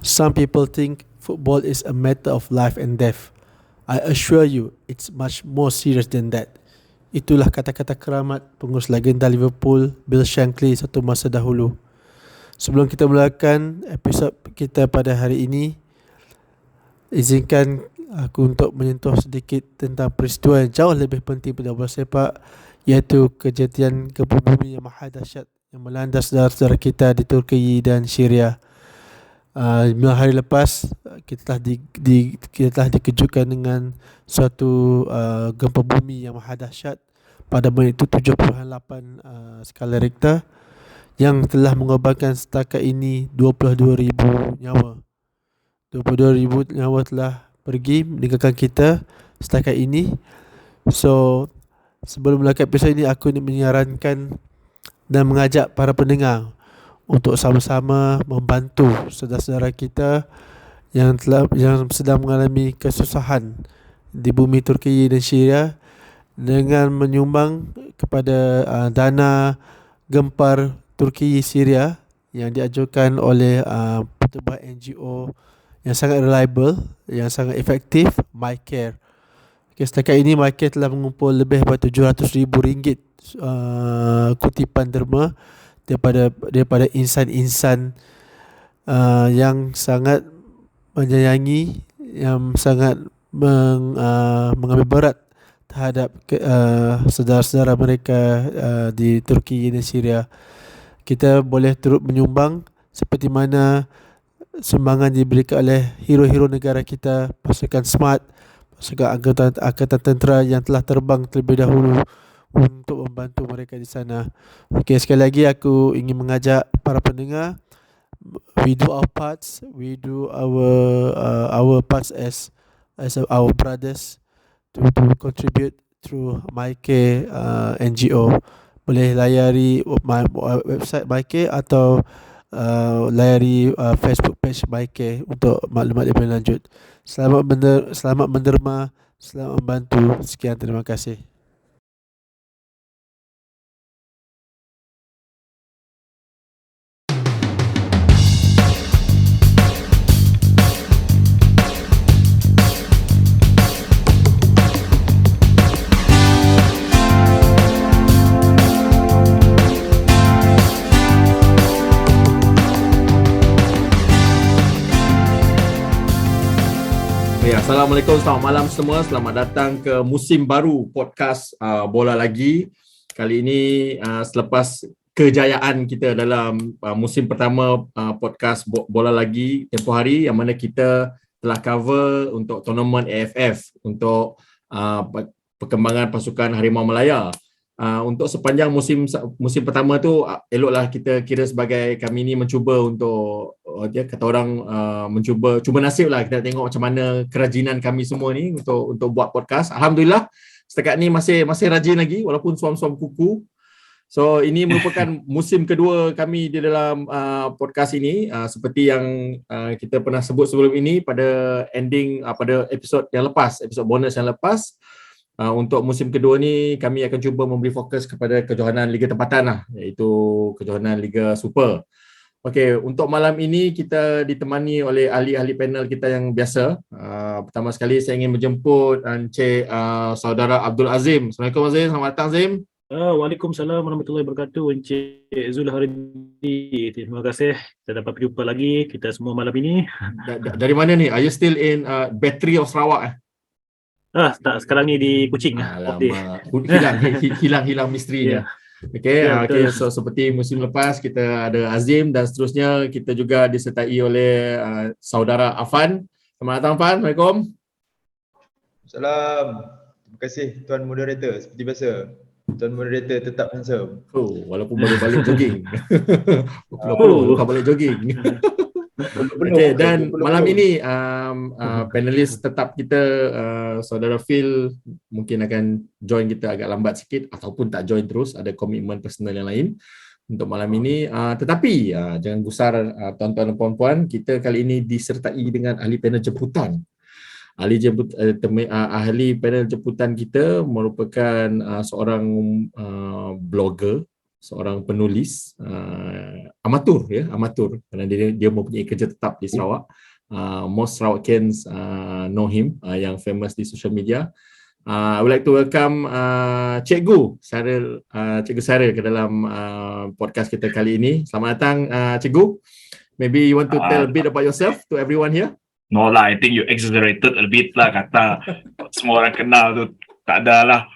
Some people think football is a matter of life and death. I assure you, it's much more serious than that. Itulah kata-kata keramat pengurus legenda Liverpool, Bill Shankly satu masa dahulu. Sebelum kita mulakan episod kita pada hari ini, izinkan aku untuk menyentuh sedikit tentang peristiwa yang jauh lebih penting pada bola sepak, iaitu kejadian gempa bumi yang maha dahsyat yang melanda saudara-saudara kita di Turki dan Syria. 5 hari lepas kita telah dikejutkan dengan suatu gempa bumi yang maha dahsyat pada magnitudo 7.8 skala Richter yang telah mengorbankan setakat ini 22,000 nyawa. 22,000 nyawa telah pergi meninggalkan kita setakat ini. So, sebelum mulakan episod ini, aku ingin menyarankan dan mengajak para pendengar untuk sama-sama membantu saudara-saudara kita yang sedang mengalami kesusahan di bumi Turki dan Syria dengan menyumbang kepada dana gempar Turki Syria yang diajukan oleh pertubuhan NGO yang sangat reliable, yang sangat efektif, MyCare. Okay, setakat ini MyCare telah mengumpul lebih daripada RM700,000 kutipan derma daripada insan-insan yang sangat menyayangi, yang sangat mengambil berat terhadap saudara-saudara mereka di Turki dan Syria. Kita boleh turut menyumbang seperti mana sumbangan diberikan oleh hero-hero negara kita, pasukan SMART, pasukan angkatan tentera yang telah terbang terlebih dahulu untuk membantu mereka di sana. Okey, sekali lagi aku ingin mengajak para pendengar, we do our parts, we do our parts as our brothers to contribute through MyCare NGO. Boleh layari website MyCare atau layari Facebook page MyCare untuk maklumat lebih lanjut. Selamat menderma, selamat membantu. Sekian, terima kasih. Assalamualaikum, selamat malam semua. Selamat datang ke musim baru podcast Bola Lagi. Kali ini selepas kejayaan kita dalam musim pertama podcast Bola Lagi tempoh hari, yang mana kita telah cover untuk tournament AFF untuk perkembangan pasukan Harimau Malaya. Untuk sepanjang musim pertama tu, eloklah kita kira sebagai kami ni mencuba untuk kata orang cuba nasib lah. Kita tengok macam mana kerajinan kami semua ni untuk buat podcast. Alhamdulillah setakat ni masih rajin lagi walaupun suam-suam kuku. So ini merupakan musim kedua kami di dalam podcast ini, seperti yang kita pernah sebut sebelum ini pada pada episod yang lepas, episod bonus yang lepas. Untuk musim kedua ni kami akan cuba memberi fokus kepada kejohanan Liga Tempatan lah, iaitu kejohanan Liga Super. Okey, untuk malam ini kita ditemani oleh ahli-ahli panel kita yang biasa. Pertama sekali saya ingin menjemput Encik Saudara Abdul Azim. Assalamualaikum Azim, selamat datang Azim. Waalaikumsalam warahmatullahi wabarakatuh Encik Zulharidi. Terima kasih kita dapat berjumpa lagi kita semua malam ini. Dari mana ni? Are you still in Battery of Sarawak? Tak, sekarang ni di Kuching. Hilang misterinya. Okey, so seperti musim lepas kita ada Azim dan seterusnya kita juga disertai oleh saudara Afan. Selamat datang Afan. Assalamualaikum. Salam. Terima kasih Tuan Moderator. Seperti biasa, Tuan Moderator tetap handsome. Walaupun baru balik jogging. Walaupun balik jogging. Okay, dan malam ini panelis tetap kita, saudara Phil mungkin akan join kita agak lambat sikit ataupun tak join terus, ada komitmen personal yang lain untuk malam ini. Tetapi jangan gusar tuan-tuan dan puan-puan, kita kali ini disertai dengan ahli panel jemputan. Ahli panel jemputan kita merupakan seorang blogger seorang penulis amatur kerana dia mempunyai kerja tetap di Sarawak. Most Sarawakians know him, yang famous di social media. I would like to welcome Cikgu Syaril ke dalam podcast kita kali ini. Selamat datang Cikgu. Maybe you want to tell a bit about yourself to everyone here? No lah, I think you exaggerated a bit lah, kata semua orang kenal tu. Tak ada lah.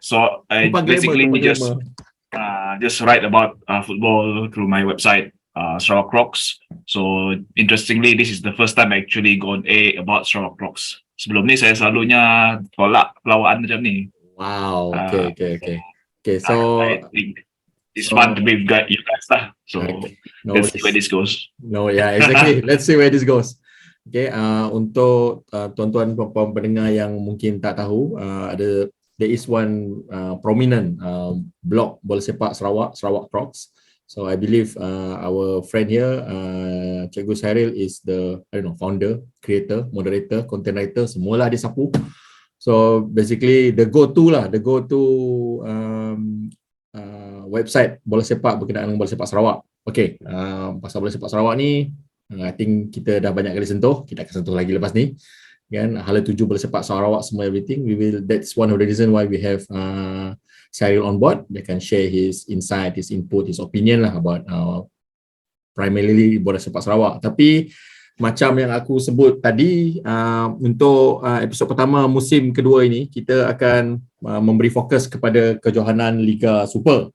So I basically just write about football through my website, Sarawak Crocs. So interestingly, this is the first time I actually gone about Sarawak Crocs. Sebelum ni saya selalunya tolak pelawaan macam ni. Wow, okay. So I think it's fun to be with you guys lah. So let's see where this goes. Yeah, exactly. Let's see where this goes. Okay, untuk tuan-tuan puan-puan pendengar yang mungkin tak tahu, there is one prominent blog bola sepak Sarawak Crocs. So I believe our friend here, Cikgu Syaril, is the founder, creator, moderator, content writer, semualah dia sapu. So basically the go-to website bola sepak berkenaan dengan bola sepak Sarawak. Okay, pasal bola sepak Sarawak ni, I think kita dah banyak kali sentuh, kita akan sentuh lagi lepas ni. Kan, hala tuju bola sepak Sarawak semua everything. That's one of the reason why we have Syaril on board. They can share his insight, his input, his opinion lah about primarily bola sepak Sarawak. Tapi macam yang aku sebut tadi, untuk episod pertama musim kedua ini, kita akan memberi fokus kepada kejohanan Liga Super.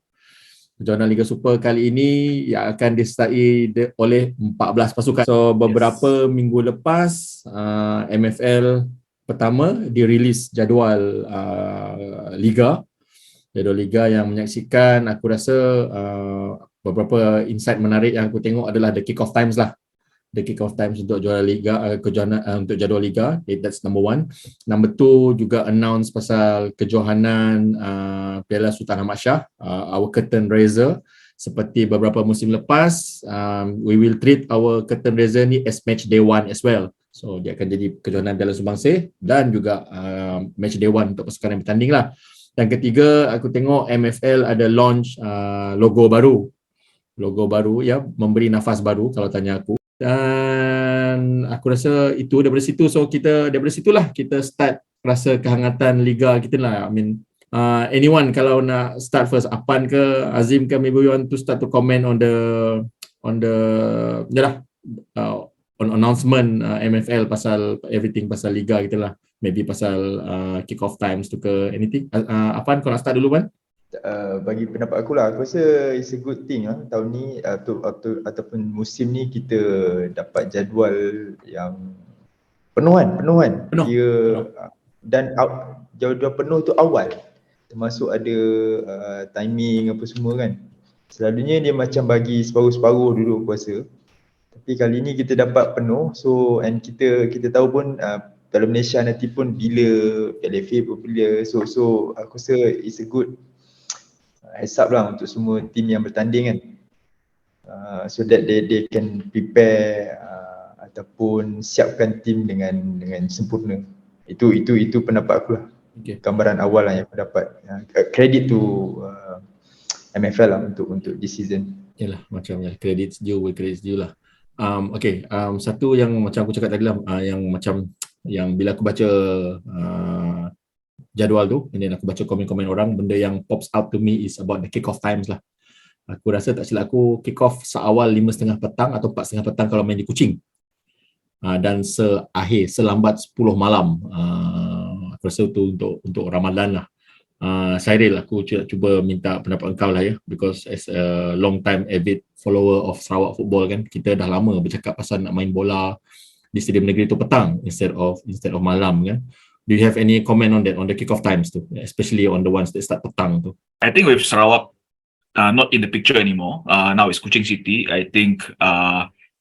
Kejohanan Liga Super kali ini yang akan disertai oleh 14 pasukan. So beberapa minggu lepas, MFL pertama dirilis jadual Liga yang menyaksikan, aku rasa beberapa insight menarik yang aku tengok adalah the kick-off times lah. The kick-off times untuk juara Liga, untuk jadual Liga, that's number one. Number two, juga announce pasal kejohanan Piala Sultan Ahmad Shah, our curtain raiser. Seperti beberapa musim lepas, we will treat our curtain raiser ni as match day one as well. So dia akan jadi kejohanan Piala Sumbangsi dan juga match day one untuk pasukan yang bertanding lah. Dan ketiga, aku tengok MFL ada launch logo baru ya, memberi nafas baru kalau tanya aku. Dan aku rasa itu daripada situlah kita start rasa kehangatan liga kita lah. I mean, anyone kalau nak start first, Apan ke Azim ke, maybe you want to start to comment on announcement MFL pasal everything pasal liga kita lah. Maybe pasal kick-off times tu ke anything. Apan, kau nak start dulu kan? Bagi pendapat aku lah, aku rasa it's a good thing lah tahun ni ataupun musim ni kita dapat jadual yang penuh. Dan jadual penuh tu awal, termasuk ada timing apa semua kan. Selalunya dia macam bagi separuh-separuh dulu aku rasa, tapi kali ni kita dapat penuh. So and kita tahu pun Piala Malaysia nanti pun bila, Piala FA pun bila, so aku rasa it's a good heads up lah untuk semua tim yang bertanding kan, so that they can prepare ataupun siapkan tim dengan sempurna. Itu pendapat aku lah. Okay. Gambaran awal lah yang aku dapat. Credit to MFL lah untuk this season. Yalah, macam ya, credit due lah. Okay, satu yang macam aku cakap tadi lah, yang bila aku baca jadual tu, dan aku baca komen-komen orang, benda yang pops out to me is about the kick-off times lah. Aku rasa tak silap aku, kick-off seawal 5.30 petang atau 4.30 petang kalau main di Kuching, dan selambat 10 malam. Aku rasa itu untuk Ramadan lah. Syaril, aku cuba minta pendapat engkau lah ya, because as a long time avid follower of Sarawak football kan, kita dah lama bercakap pasal nak main bola di Stadium Negeri tu petang instead of malam kan. Do you have any comment on that, on the kick-off times too, especially on the ones that start petang tu? I think with Sarawak not in the picture anymore, now it's Kuching City, I think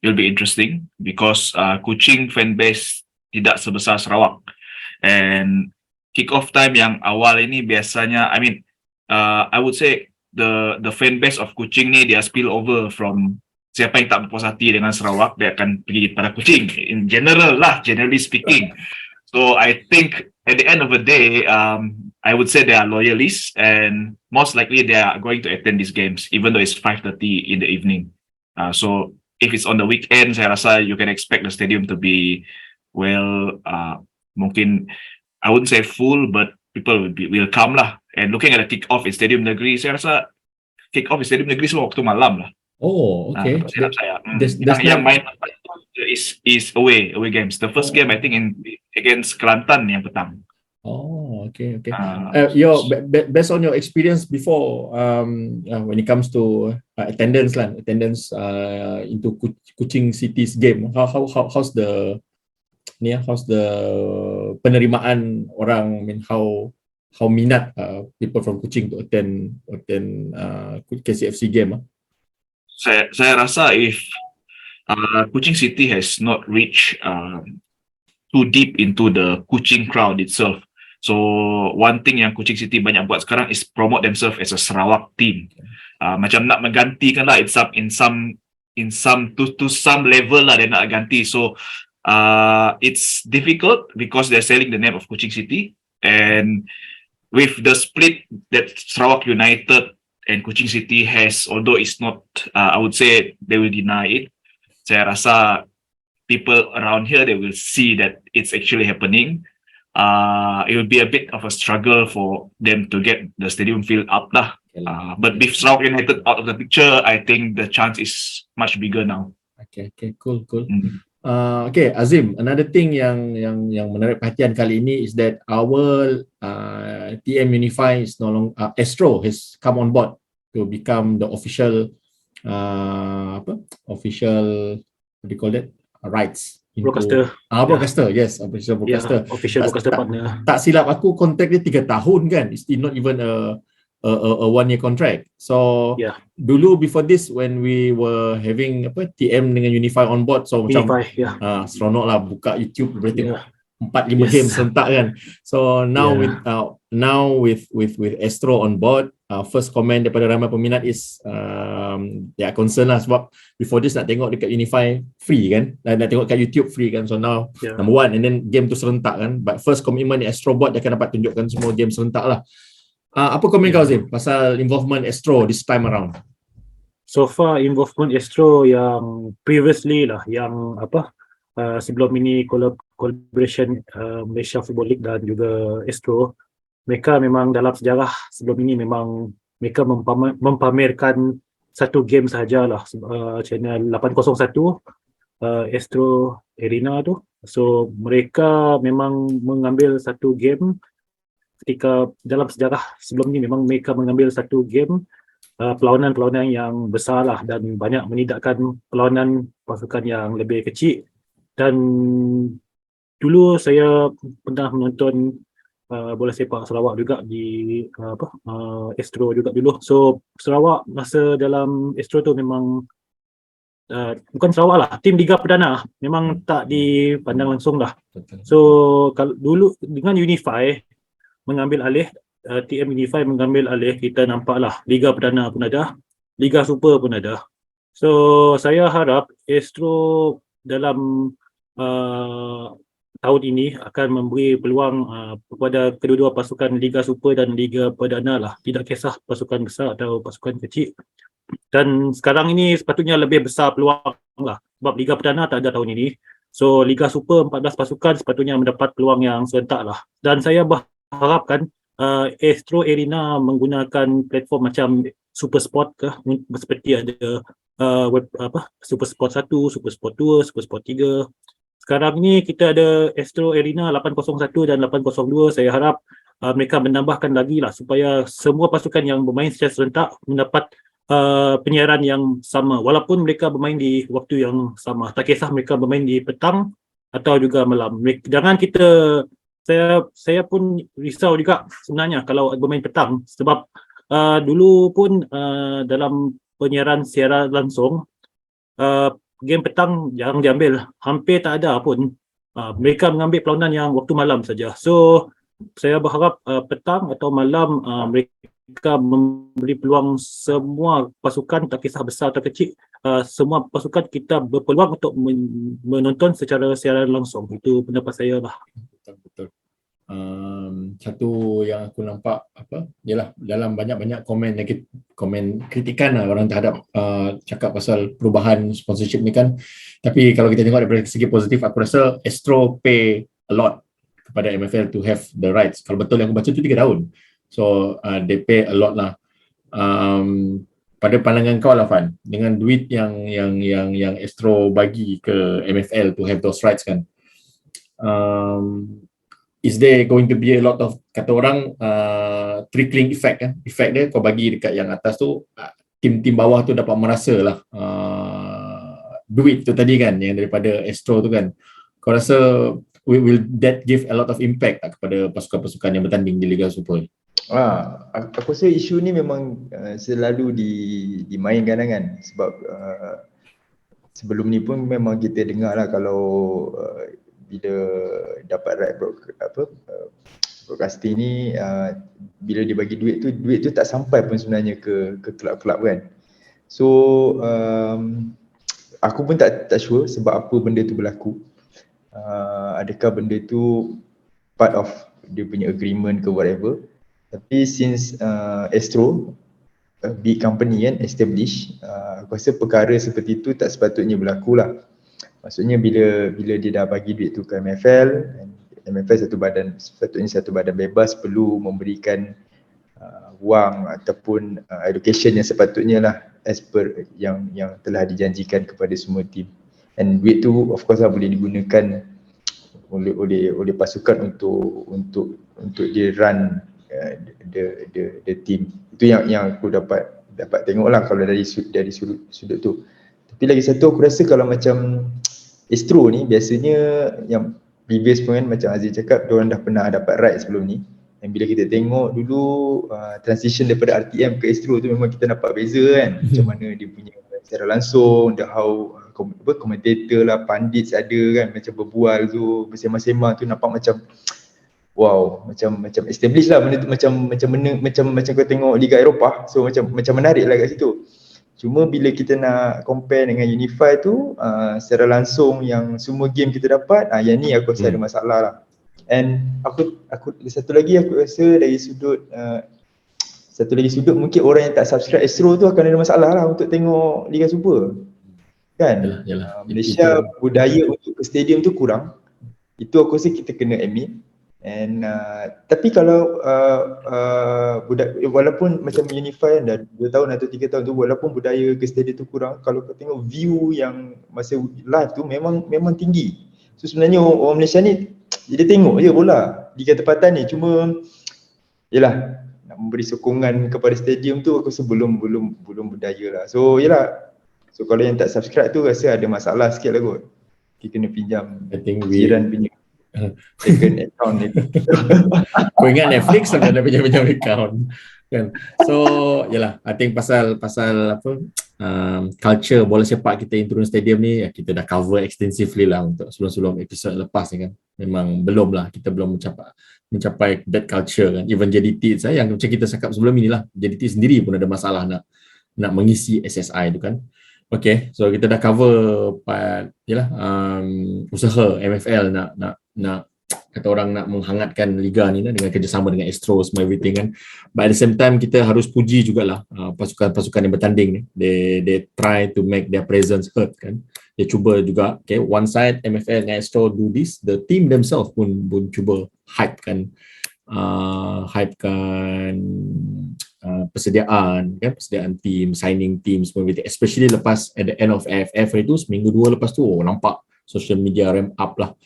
it'll be interesting because Kuching fan base tidak sebesar Sarawak, and kick-off time yang awal ini biasanya, I mean, I would say the fan base of Kuching ni dia spill over from siapa yang tak berpuas hati dengan Sarawak, dia akan pergi pada Kuching in general lah, generally speaking. So I think at the end of the day, I would say they are loyalists, and most likely they are going to attend these games, even though it's 5:30 in the evening. So if it's on the weekend, saya rasa you can expect the stadium to be mungkin I wouldn't say full, but people will come lah. And looking at the kick-off in Stadium Negeri, saya rasa kick-off in Stadium Negeri semua waktu malam lah. Oh, okay. Untuk silap saya. There's Yang not- main is away game. The first game I think against Kelantan yang petang. Oh, okay. Uh, Based on your experience before, when it comes to attendance into Kuching City's game, how's the penerimaan orang? I mean, how minat people from Kuching to attend KCFC game? Saya rasa if Kuching City has not reached too deep into the Kuching crowd itself. So one thing yang Kuching City banyak buat sekarang is promote themselves as a Sarawak team. Macam nak menggantikan lah in some to some level lah dia nak ganti. So it's difficult because they're selling the name of Kuching City, and with the split that Sarawak United and Kuching City has, although it's not, I would say they will deny it. Saya rasa people around here, they will see that it's actually happening. It will be a bit of a struggle for them to get the stadium filled up lah. But with Sarawak United out of the picture, I think the chance is much bigger now. Okay, cool. Okay, Azim, another thing yang menarik perhatian kali ini is that our TM Unify is no longer Astro has come on board to become the official what do you call that, rights Broadcaster. Broadcaster, yes, official broadcaster. Yeah, official broadcaster partner. Tak silap aku, kontrak dia 3 tahun kan. It's not even a 1-year contract. So Yeah. dulu before this, when we were having TM dengan Unify on board, so macam Unify, yeah. seronok lah buka YouTube, berarti Yeah. 4-5 Yes. game serentak kan. So now Yeah. with Astro on board, first comment daripada ramai peminat is concern lah, sebab before this nak tengok dekat Unify free kan, nak tengok kat YouTube free kan. So now Yeah. number one, and then game tu serentak kan, but first commitment Astro buat, dia akan dapat tunjukkan semua game serentak lah. Apa komen kau Zim pasal involvement Astro this time around? So far involvement Astro yang previously lah, yang sebelum ini collaboration Malaysia Football League dan juga Astro, mereka memang dalam sejarah sebelum ini memang mereka mempamerkan satu game sahajalah, channel 801 Astro Arena tu. So mereka memang mengambil satu game ketika dalam sejarah sebelum ni, memang mereka mengambil satu game perlawanan yang besar lah, dan banyak menidakkan perlawanan pasukan yang lebih kecil. Dan dulu saya pernah menonton bola sepak Sarawak juga di Astro juga dulu. So Sarawak masa dalam Astro tu memang bukan Sarawak lah, tim Liga Perdana memang tak dipandang langsung lah. So kalau dulu dengan Unify mengambil alih, TM Unify mengambil alih, kita nampaklah Liga Perdana pun ada, Liga Super pun ada. So saya harap Astro dalam tahun ini akan memberi peluang kepada kedua-dua pasukan Liga Super dan Liga Perdana lah, tidak kisah pasukan besar atau pasukan kecil. Dan sekarang ini sepatutnya lebih besar peluang lah, sebab Liga Perdana tak ada tahun ini. So Liga Super 14 pasukan sepatutnya mendapat peluang yang serentak lah. Dan saya berharapkan Astro Arena menggunakan platform macam Super Sport ke, seperti ada Super Sport 1, Super Sport 2, Super Sport 3. Sekarang ni kita ada Astro Arena 801 dan 802. Saya harap mereka menambahkan lagi lah, supaya semua pasukan yang bermain secara serentak mendapat penyiaran yang sama, walaupun mereka bermain di waktu yang sama. Tak kisah mereka bermain di petang atau juga malam. Jangan kita, saya pun risau juga sebenarnya kalau bermain petang, sebab dulu pun dalam penyiaran secara langsung game petang jarang diambil, hampir tak ada pun. Mereka mengambil perlawanan yang waktu malam saja. So saya berharap petang atau malam mereka memberi peluang semua pasukan, tak kisah besar atau kecil, semua pasukan kita berpeluang untuk menonton secara siaran langsung. Itu pendapat saya lah. Betul. Satu yang aku nampak ialah dalam banyak-banyak komen kritikan lah orang terhadap cakap pasal perubahan sponsorship ni kan. Tapi kalau kita tengok daripada segi positif, aku rasa Astro pay a lot kepada MFL to have the rights. Kalau betul yang aku baca tu 3 tahun. So they pay a lot lah. Pada pandangan kau lah Fan, dengan duit yang Astro bagi ke MFL to have those rights kan, is there going to be a lot of, kata orang, trickling effect kan? Effect dia kau bagi dekat yang atas tu, tim-tim bawah tu dapat merasa lah duit tu tadi kan, yang daripada Astro tu kan. Kau rasa will that give a lot of impact tak kepada pasukan-pasukan yang bertanding di Liga Super? Aku rasa isu ni memang selalu dimainkan kan, sebab sebelum ni pun memang kita dengar lah kalau bila dapat right broadcasting ni, bila dia bagi duit tu tak sampai pun sebenarnya ke kelab-kelab kan. So aku pun tak sure sebab apa benda tu berlaku. Adakah benda tu part of dia punya agreement ke whatever. Tapi since Astro big company kan, established, aku rasa perkara seperti tu tak sepatutnya berlaku lah. Maksudnya bila dia dah bagi duit tu ke MFL, MFL sepatutnya satu badan bebas perlu memberikan wang ataupun education yang sepatutnya lah as per yang telah dijanjikan kepada semua tim. And duit tu of course lah boleh digunakan oleh pasukan untuk dia run the team. Itu yang aku dapat tengok lah kalau dari sudut tu. Tapi lagi satu aku rasa kalau macam Astro ni biasanya yang previous pun kan, macam Aziz cakap, diorang dah pernah dapat right sebelum ni. Dan bila kita tengok dulu transition daripada RTM ke Astro tu, memang kita nampak beza kan. Macam mana dia punya secara langsung, komentator lah, pandit ada kan, macam berbual tu, bersema-sema tu nampak macam wow, macam established lah benda tu, macam kau tengok Liga Eropah. So macam menarik lah kat situ. Cuma bila kita nak compare dengan Unify tu, secara langsung yang semua game kita dapat, yang ni aku rasa ada masalah lah. And aku satu lagi aku rasa dari sudut mungkin orang yang tak subscribe Astro tu akan ada masalah lah untuk tengok Liga Super kan. Yalah. Malaysia budaya untuk ke stadium tu kurang. Itu aku rasa kita kena admit. And tapi kalau walaupun macam Unify dah 2 tahun atau 3 tahun tu, walaupun budaya ke stadium tu kurang, kalau kau tengok view yang masa live tu memang tinggi. So sebenarnya orang Malaysia ni dia tengok je bola Liga Tempatan ni, cuma yelah nak memberi sokongan kepada stadium tu aku rasa belum budaya lah. So yelah, so kalau yang tak subscribe tu rasa ada masalah sikit lah kot. Kita kena pinjam jiran punya second account ni. Kau ingat Netflix sampai ada pinjam account kan. So yalah, I think pasal culture bola sepak kita yang turun stadium ni kita dah cover extensively lah untuk sebelum episod lepas ni kan. Memang belum lah, kita belum mencapai that culture kan. Even JDT yang macam kita cakap sebelum ni lah, JDT sendiri pun ada masalah nak mengisi SSI tu kan. Okay, so kita dah cover part usaha MFL nak kata orang nak menghangatkan liga ni dengan kerjasama dengan Astro semua everything kan. But at the same time kita harus puji jugalah pasukan-pasukan yang bertanding ni. They try to make their presence heard kan. Dia cuba juga, okay, one side MFL dengan Astro do this, the team themselves pun cuba hypekan persediaan team, signing team semua, especially lepas at the end of AFF itu seminggu 2 lepas tu nampak social media ramp up lah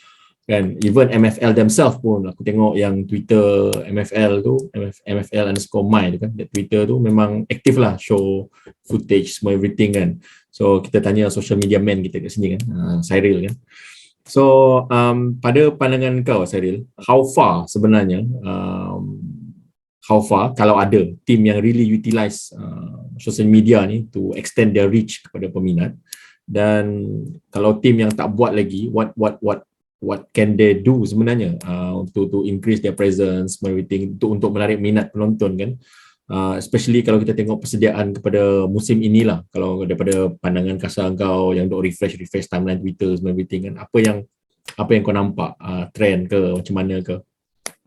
kan. Even MFL themselves pun aku tengok yang Twitter MFL tu, MFL_my tu kan, Twitter tu memang aktif lah, show footage semua everything kan. So kita tanya social media man kita kat sini kan, Cyril kan. So pada pandangan kau Cyril, how far sebenarnya kalau ada team yang really utilize social media ni to extend their reach kepada peminat, dan kalau team yang tak buat lagi, what can they do sebenarnya to increase their presence everything, untuk menarik minat penonton kan. Especially kalau kita tengok persediaan kepada musim inilah, kalau daripada pandangan kasar kau yang duk refresh timeline Twitter everything kan, apa yang kau nampak trend ke macam mana ke?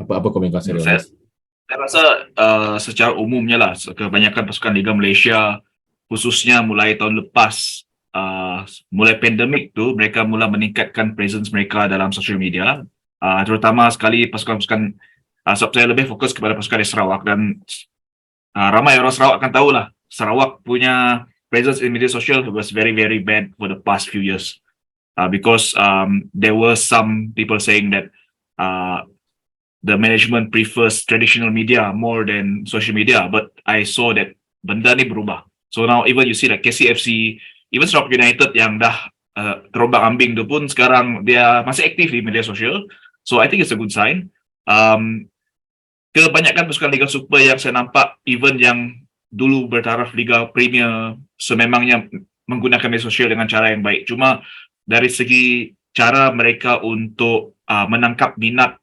Apa komen kau Syaril? Saya rasa secara umumnya lah kebanyakan pasukan Liga Malaysia khususnya mulai tahun lepas mulai pandemik tu mereka mula meningkatkan presence mereka dalam social media, terutama sekali pasukan-pasukan sebab saya lebih fokus kepada pasukan di Sarawak dan ramai orang Sarawak akan tahulah Sarawak punya presence in media social was very very bad for the past few years because there were some people saying that the management prefers traditional media more than social media, but I saw that benda ni berubah. So now even you see like KCFC, even Sarawak United yang dah terombang ambing tu pun sekarang dia masih aktif di media sosial. So I think it's a good sign. Kebanyakan pasukan Liga Super yang saya nampak, even yang dulu bertaraf Liga Premier, sememangnya menggunakan media sosial dengan cara yang baik. Cuma dari segi cara mereka untuk menangkap minat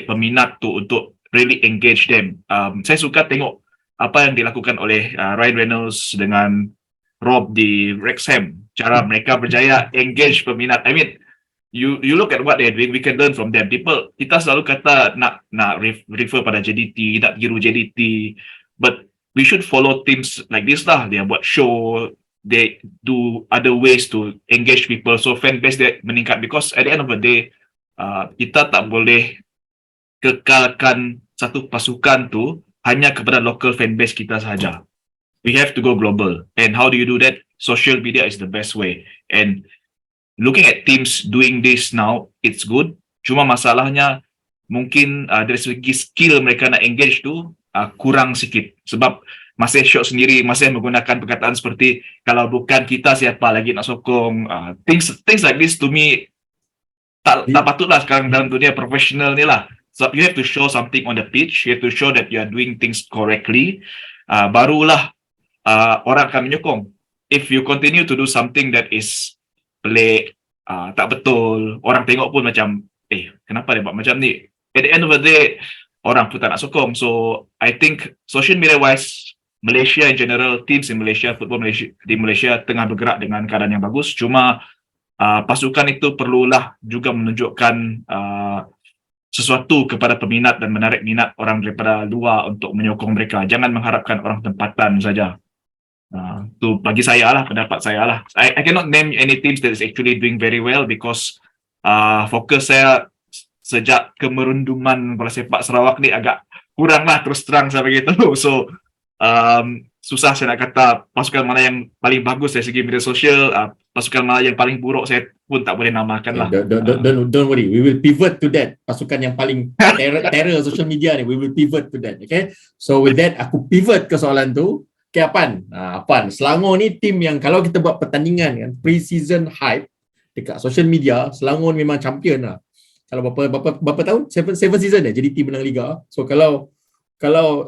peminat tu untuk really engage them. Saya suka tengok apa yang dilakukan oleh Ryan Reynolds dengan Rob di Wrexham. Cara mereka berjaya engage peminat. I mean, you look at what they're doing, we can learn from them. Kita selalu kata nak refer pada JDT, nak tiru JDT, but we should follow teams like this lah. Dia buat show, they do other ways to engage people, so fan base dia meningkat. Because at the end of the day, kita tak boleh kekalkan satu pasukan tu hanya kepada local fanbase kita sahaja. We have to go global. And how do you do that? Social media is the best way. And looking at teams doing this now, it's good. Cuma masalahnya mungkin dari segi skill mereka nak engage tu kurang sikit. Sebab masih Syok sendiri masih menggunakan perkataan seperti kalau bukan kita siapa lagi nak sokong. Things like this to me tak patutlah sekarang dalam dunia profesional ni lah. So you have to show something on the pitch, you have to show that you are doing things correctly, barulah orang akan menyokong. If you continue to do something that is pelik, tak betul, orang tengok pun macam kenapa dia buat macam ni, at the end of the day orang pun tak nak sokong. So I think social media wise, Malaysia in general, teams in Malaysia, football Malaysia, di Malaysia tengah bergerak dengan keadaan yang bagus. Cuma pasukan itu perlulah juga menunjukkan sesuatu kepada peminat dan menarik minat orang daripada luar untuk menyokong mereka. Jangan mengharapkan orang tempatan saja. Itu bagi saya lah, pendapat saya lah. I cannot name any teams that is actually doing very well because fokus saya sejak kemerunduman bola sepak Sarawak ni agak kurang lah, terus terang saya begitu. So susah saya nak kata pasukan mana yang paling bagus dari segi media sosial, pasukan mana yang paling buruk saya pun tak boleh namakan lah. Don't worry, we will pivot to that. Pasukan yang paling terror social media ni, we will pivot to that. Okay, so with that aku pivot ke soalan tu. Okay, Apan, Selangor ni tim yang kalau kita buat pertandingan kan, pre-season hype dekat social media, Selangor memang champion lah. Kalau berapa tahun? 7 season jadi tim menang liga. So kalau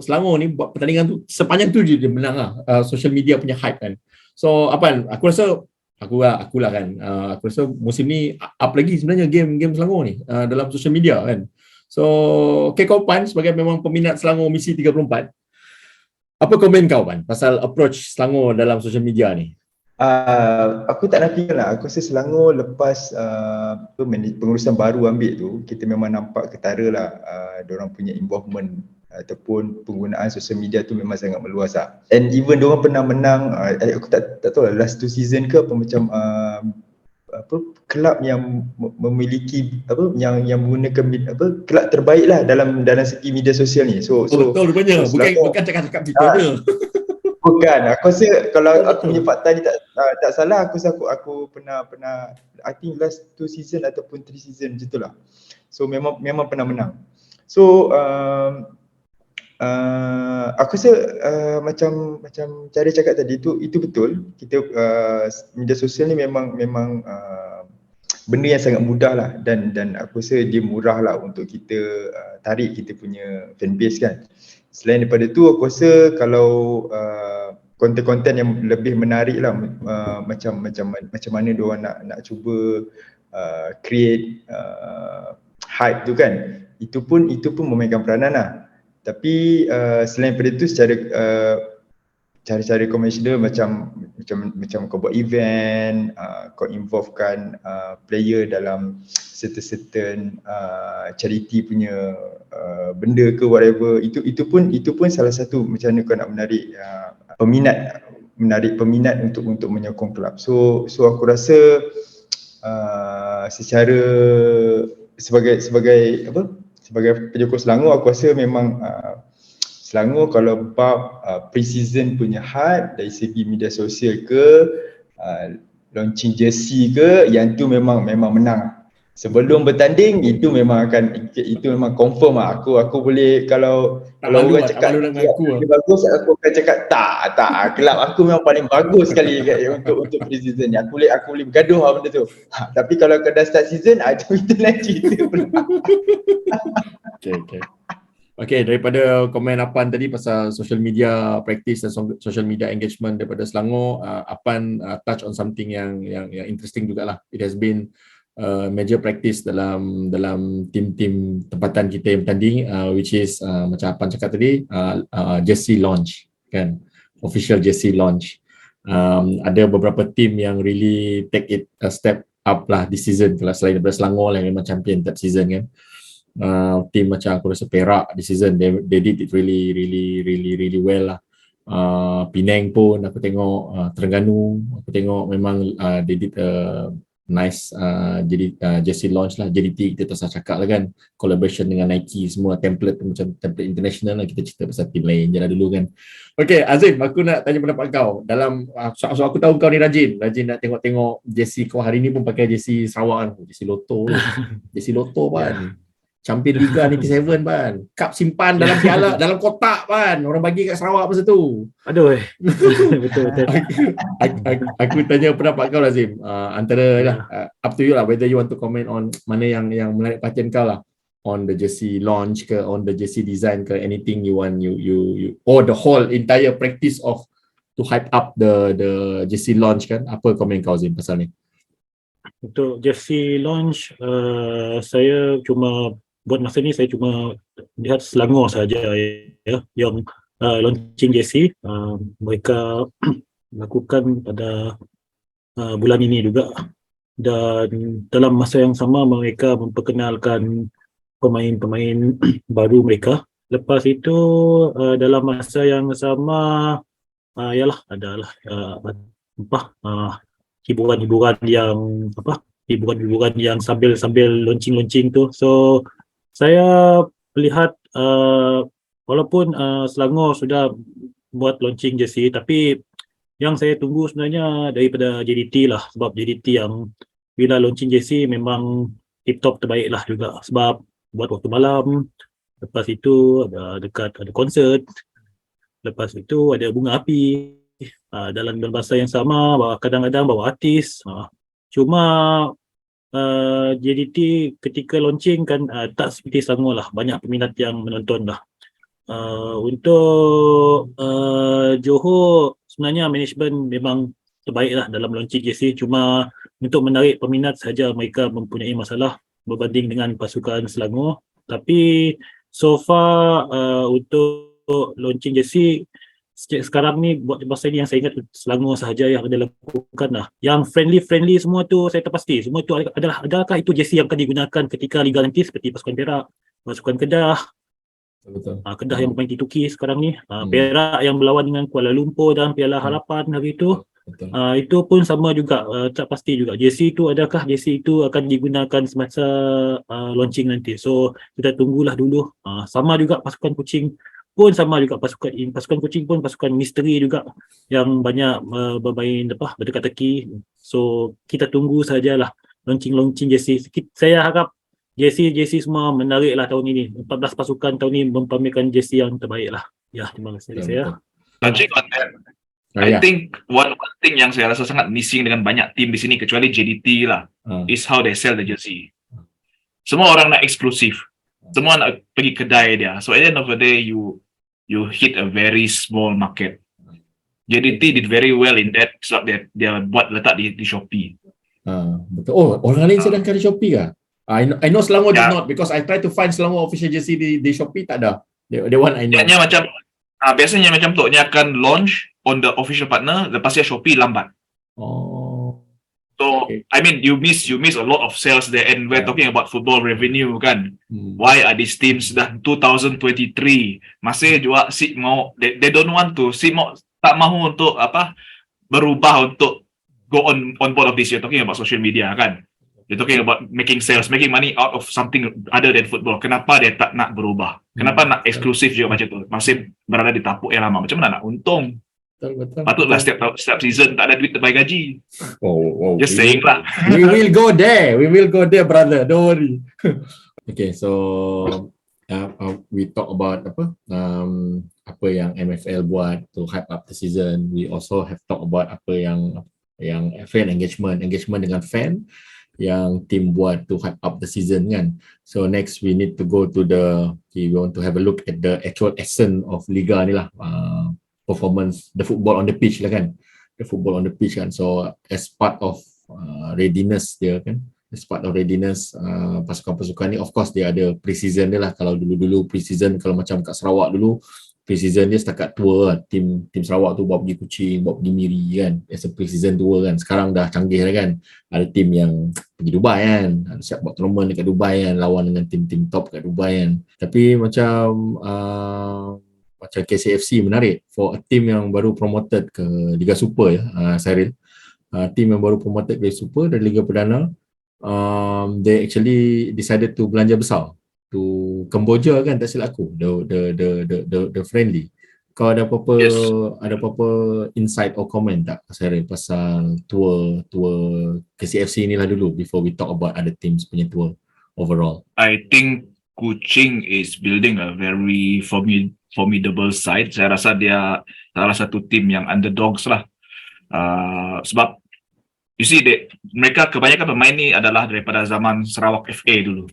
Selangor ni buat pertandingan tu sepanjang tu dia menang lah, social media punya hype kan. So Apan, aku rasa akulah kan, aku rasa musim ni up lagi sebenarnya game Selangor ni dalam social media kan. So okay, kau Pan sebagai memang peminat Selangor misi 34, apa komen kau Pan pasal approach Selangor dalam social media ni? Aku tak nafikan lah. Aku rasa Selangor lepas pengurusan baru ambil tu, kita memang nampak ketara lah diorang punya involvement ataupun penggunaan social media tu memang sangat meluas lah. And even diorang pernah menang, aku tak tahu lah last 2 season ke apa, macam kelab yang memiliki yang menggunakan kelab terbaik lah dalam segi media sosial ni. So betul rupanya, bukan cakap-cakap kita je. Bukan, aku rasa kalau aku punya fakta ni tak salah, aku pernah I think last 2 season ataupun 3 season macam tu lah. So memang pernah menang. So aku rasa macam cara cakap tadi itu betul. Kita media sosial ni memang benda yang sangat mudah lah, dan aku rasa dia murah lah untuk kita tarik kita punya fanbase kan. Selain daripada tu, aku rasa kalau konten-konten yang lebih menarik lah, macam mana diorang nak cuba create hype tu kan, itu pun memainkan peranan lah. Tapi selain daripada itu, secara cara konvensional macam macam kau buat event, kau involvekan player dalam certain charity punya benda ke whatever, itu pun salah satu macam mana kau nak menarik peminat untuk menyokong kelab. So aku rasa secara sebagai penyokong Selangor, aku rasa memang Selangor kalau bab pre-season punya hype dari segi media sosial ke launching jersey ke, yang tu memang menang. Sebelum bertanding itu memang confirm lah. Aku boleh kalau orang cakap dia bagus, aku akan cakap tak, kelab aku memang paling bagus sekali untuk pre-season ni. Aku boleh bergaduh lah benda tu. Tapi kalau kau dah start season, itu lain cerita pula. Okay, daripada komen Apan tadi pasal social media practice dan social media engagement daripada Selangor, Apan touch on something yang interesting jugalah. It has been major practice dalam tim-tim tempatan kita yang bertanding, which is macam Apan cakap tadi, jersey launch kan, official jersey launch. Ada beberapa tim yang really take it a step up lah this season, kalau selain daripada Selangor yang memang champion tiap season kan. Team macam aku rasa Perak this season, they did it really well lah. Penang pun aku tengok, Terengganu aku tengok memang they did a nice jadi jersey launch lah. JDT kita tak usah cakap lah kan, collaboration dengan Nike, semua template macam template international lah. Kita cerita pasal tim lain je lah dulu kan. Okay Azim, aku nak tanya pendapat kau dalam so aku tahu kau ni rajin nak tengok jersey kau. Hari ni pun pakai jersey Sarawak kan, jersey Lotto jersey Lotto kan, Champion Liga 97 kan, cup simpan dalam piala dalam kotak kan, orang bagi kat Sarawak masa tu. Aduh. Betul. Aku tanya pendapat kau Lazim, antara lah, up to you lah whether you want to comment on mana yang menarik perhatian kau lah, on the jersey launch ke, on the jersey design ke, anything you want, you or the whole entire practice of to hype up the jersey launch kan. Apa komen kau Zim pasal ni? Untuk jersey launch, saya cuma buat masa ni saya cuma lihat Selangor saja ya yang launching jersey. Mereka lakukan pada bulan ini juga, dan dalam masa yang sama mereka memperkenalkan pemain-pemain baru mereka. Lepas itu dalam masa yang sama adalah hiburan-hiburan yang sambil launching tu. So saya melihat walaupun Selangor sudah buat launching jersey, tapi yang saya tunggu sebenarnya daripada JDT lah, sebab JDT yang bila launching jersey memang tip-top terbaik lah juga, sebab buat waktu malam, lepas itu ada konsert, lepas itu ada bunga api, dalam masa yang sama kadang-kadang bawa artis. Cuma JDT ketika launching kan tak seperti Selangor lah, banyak peminat yang menonton lah. Untuk Johor sebenarnya management memang terbaik lah dalam launching jersey, cuma untuk menarik peminat saja mereka mempunyai masalah berbanding dengan pasukan Selangor. Tapi so far untuk launching jersey sekarang ni buat masa ni yang saya ingat Selangor sahaja yang ada lakukan lah. Yang friendly semua tu saya tak pasti. Semua tu adakah itu jersey yang akan digunakan ketika Liga nanti, seperti pasukan Perak, pasukan Kedah. Betul. Kedah yang bermain T2K sekarang ni, Perak yang berlawan dengan Kuala Lumpur dalam Piala Harapan hari itu. Itu pun sama juga, tak pasti juga jersey itu adakah jersey itu akan digunakan semasa launching nanti. So kita tunggulah dulu. Sama juga pasukan Kuching pun sama juga, pasukan Kuching pun pasukan misteri juga yang banyak bermain berdekat teki. So kita tunggu sajalah launching jersey. Saya harap jersey semua menarik lah tahun ini. 14 pasukan tahun ini mempamerkan jersey yang terbaik lah. Ya, terima kasih saya. Touching on that, I think one thing yang saya rasa sangat missing dengan banyak tim di sini kecuali JDT lah, is how they sell the jersey. Semua orang nak eksklusif. Semua nak pergi kedai dia. So at the end of the day, you hit a very small market. JDT did very well in that sebab dia buat letak di Shopee. Betul. Oh, orang lain sedangkan di Shopee kah? I know Selangor did not, because I try to find Selangor official jersey di Shopee, tak ada. They want I know. Biasanya macam tu, dia akan launch on the official partner, lepas dia Shopee lambat. Oh. So Okay. I mean you miss a lot of sales there, and we're Yeah. talking about football revenue kan. Hmm. Why are these teams dah 2023 masih juga they don't want to tak mahu untuk berubah untuk go on board of this. You're talking about social media kan. You're talking about making sales, making money out of something other than football. Kenapa dia tak nak berubah? Kenapa nak eksklusif juga macam tu? Masih berada di tapuk yang lama. Macam mana nak untung? Betul. Patutlah setiap season tak ada duit terbayar gaji. Oh, Just saying lah. We will go there. We will go there, brother. Don't worry. Okay, so we talk about apa yang MFL buat to hype up the season. We also have talk about apa yang fan engagement dengan fan yang team buat to hype up the season kan. So next we need to go to we want to have a look at the actual essence of Liga ni lah. Performance, the football on the pitch lah kan. The football on the pitch kan. So as part of readiness dia kan. As part of readiness pasukan-pasukan ni, of course dia ada pre-season dia lah. Kalau dulu pre-season, kalau macam kat Sarawak dulu, pre-season dia setakat tour lah. Tim Sarawak tu bawa pergi Kuching, bawa pergi Miri kan. As a pre-season tour kan. Sekarang dah canggih lah kan. Ada tim yang pergi Dubai kan. Ada siap buat tournament dekat Dubai kan. Lawan dengan tim-tim top kat Dubai kan. Tapi macam KCFC menarik for a team yang baru promoted ke Liga Super ya, Cyril. Team yang baru promoted ke Liga Super dari Liga Perdana, they actually decided to belanja besar to Cambodia kan, tak silap aku, the friendly. Kau ada apa-apa insight or comment tak Cyril pasal tour KCFC ni lah dulu before we talk about other teams punya tour overall? I think Kuching is building a very formidable side. Saya rasa dia salah satu tim yang underdogs lah. Sebab you see mereka kebanyakan pemain ni adalah daripada zaman Sarawak FA dulu.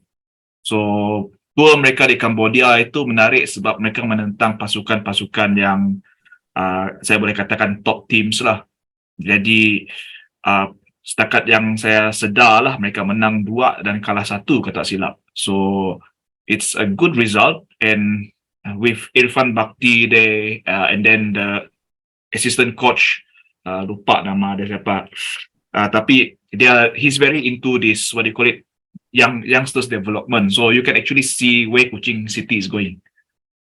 So tour mereka di Cambodia itu menarik sebab mereka menentang pasukan-pasukan yang saya boleh katakan top teams lah. Jadi setakat yang saya sedar lah, mereka menang 2 dan kalah 1 kalau tak silap. So it's a good result, and with Irfan Bhakti there, and then the assistant coach, lupa nama dia siapa, tapi he's very into this, what do you call it, youngsters development. So you can actually see where Kuching City is going,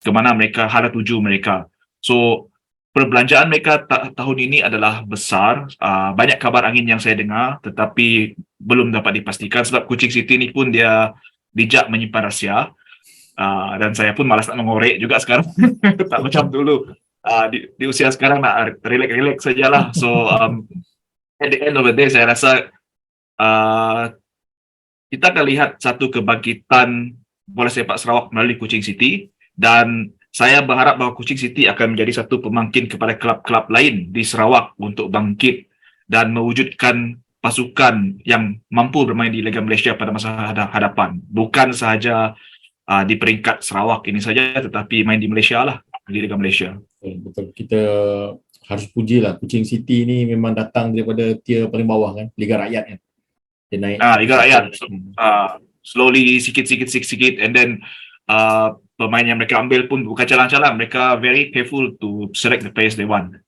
kemana mereka, hala tuju mereka. So perbelanjaan mereka tahun ini adalah besar. Banyak kabar angin yang saya dengar, tetapi belum dapat dipastikan sebab Kuching City ni pun dia bijak menyimpan rahsia, dan saya pun malas nak mengorek juga sekarang. Tak macam dulu, di usia sekarang nak relax sajalah. So at the end of the day, saya rasa kita akan lihat satu kebangkitan bola sepak Sarawak melalui Kuching City, dan saya berharap bahawa Kuching City akan menjadi satu pemangkin kepada kelab-kelab lain di Sarawak untuk bangkit dan mewujudkan pasukan yang mampu bermain di Liga Malaysia pada masa hadapan. Bukan sahaja di peringkat Sarawak ini saja, tetapi main di Malaysia lah, di Liga Malaysia. Betul. Kita harus puji lah, Kuching City ni memang datang daripada tier paling bawah kan, Liga Rakyat kan. Dia naik. Liga Rakyat. Slowly, sikit, and then pemain yang mereka ambil pun bukan calang-calang. Mereka very careful to select the players they want.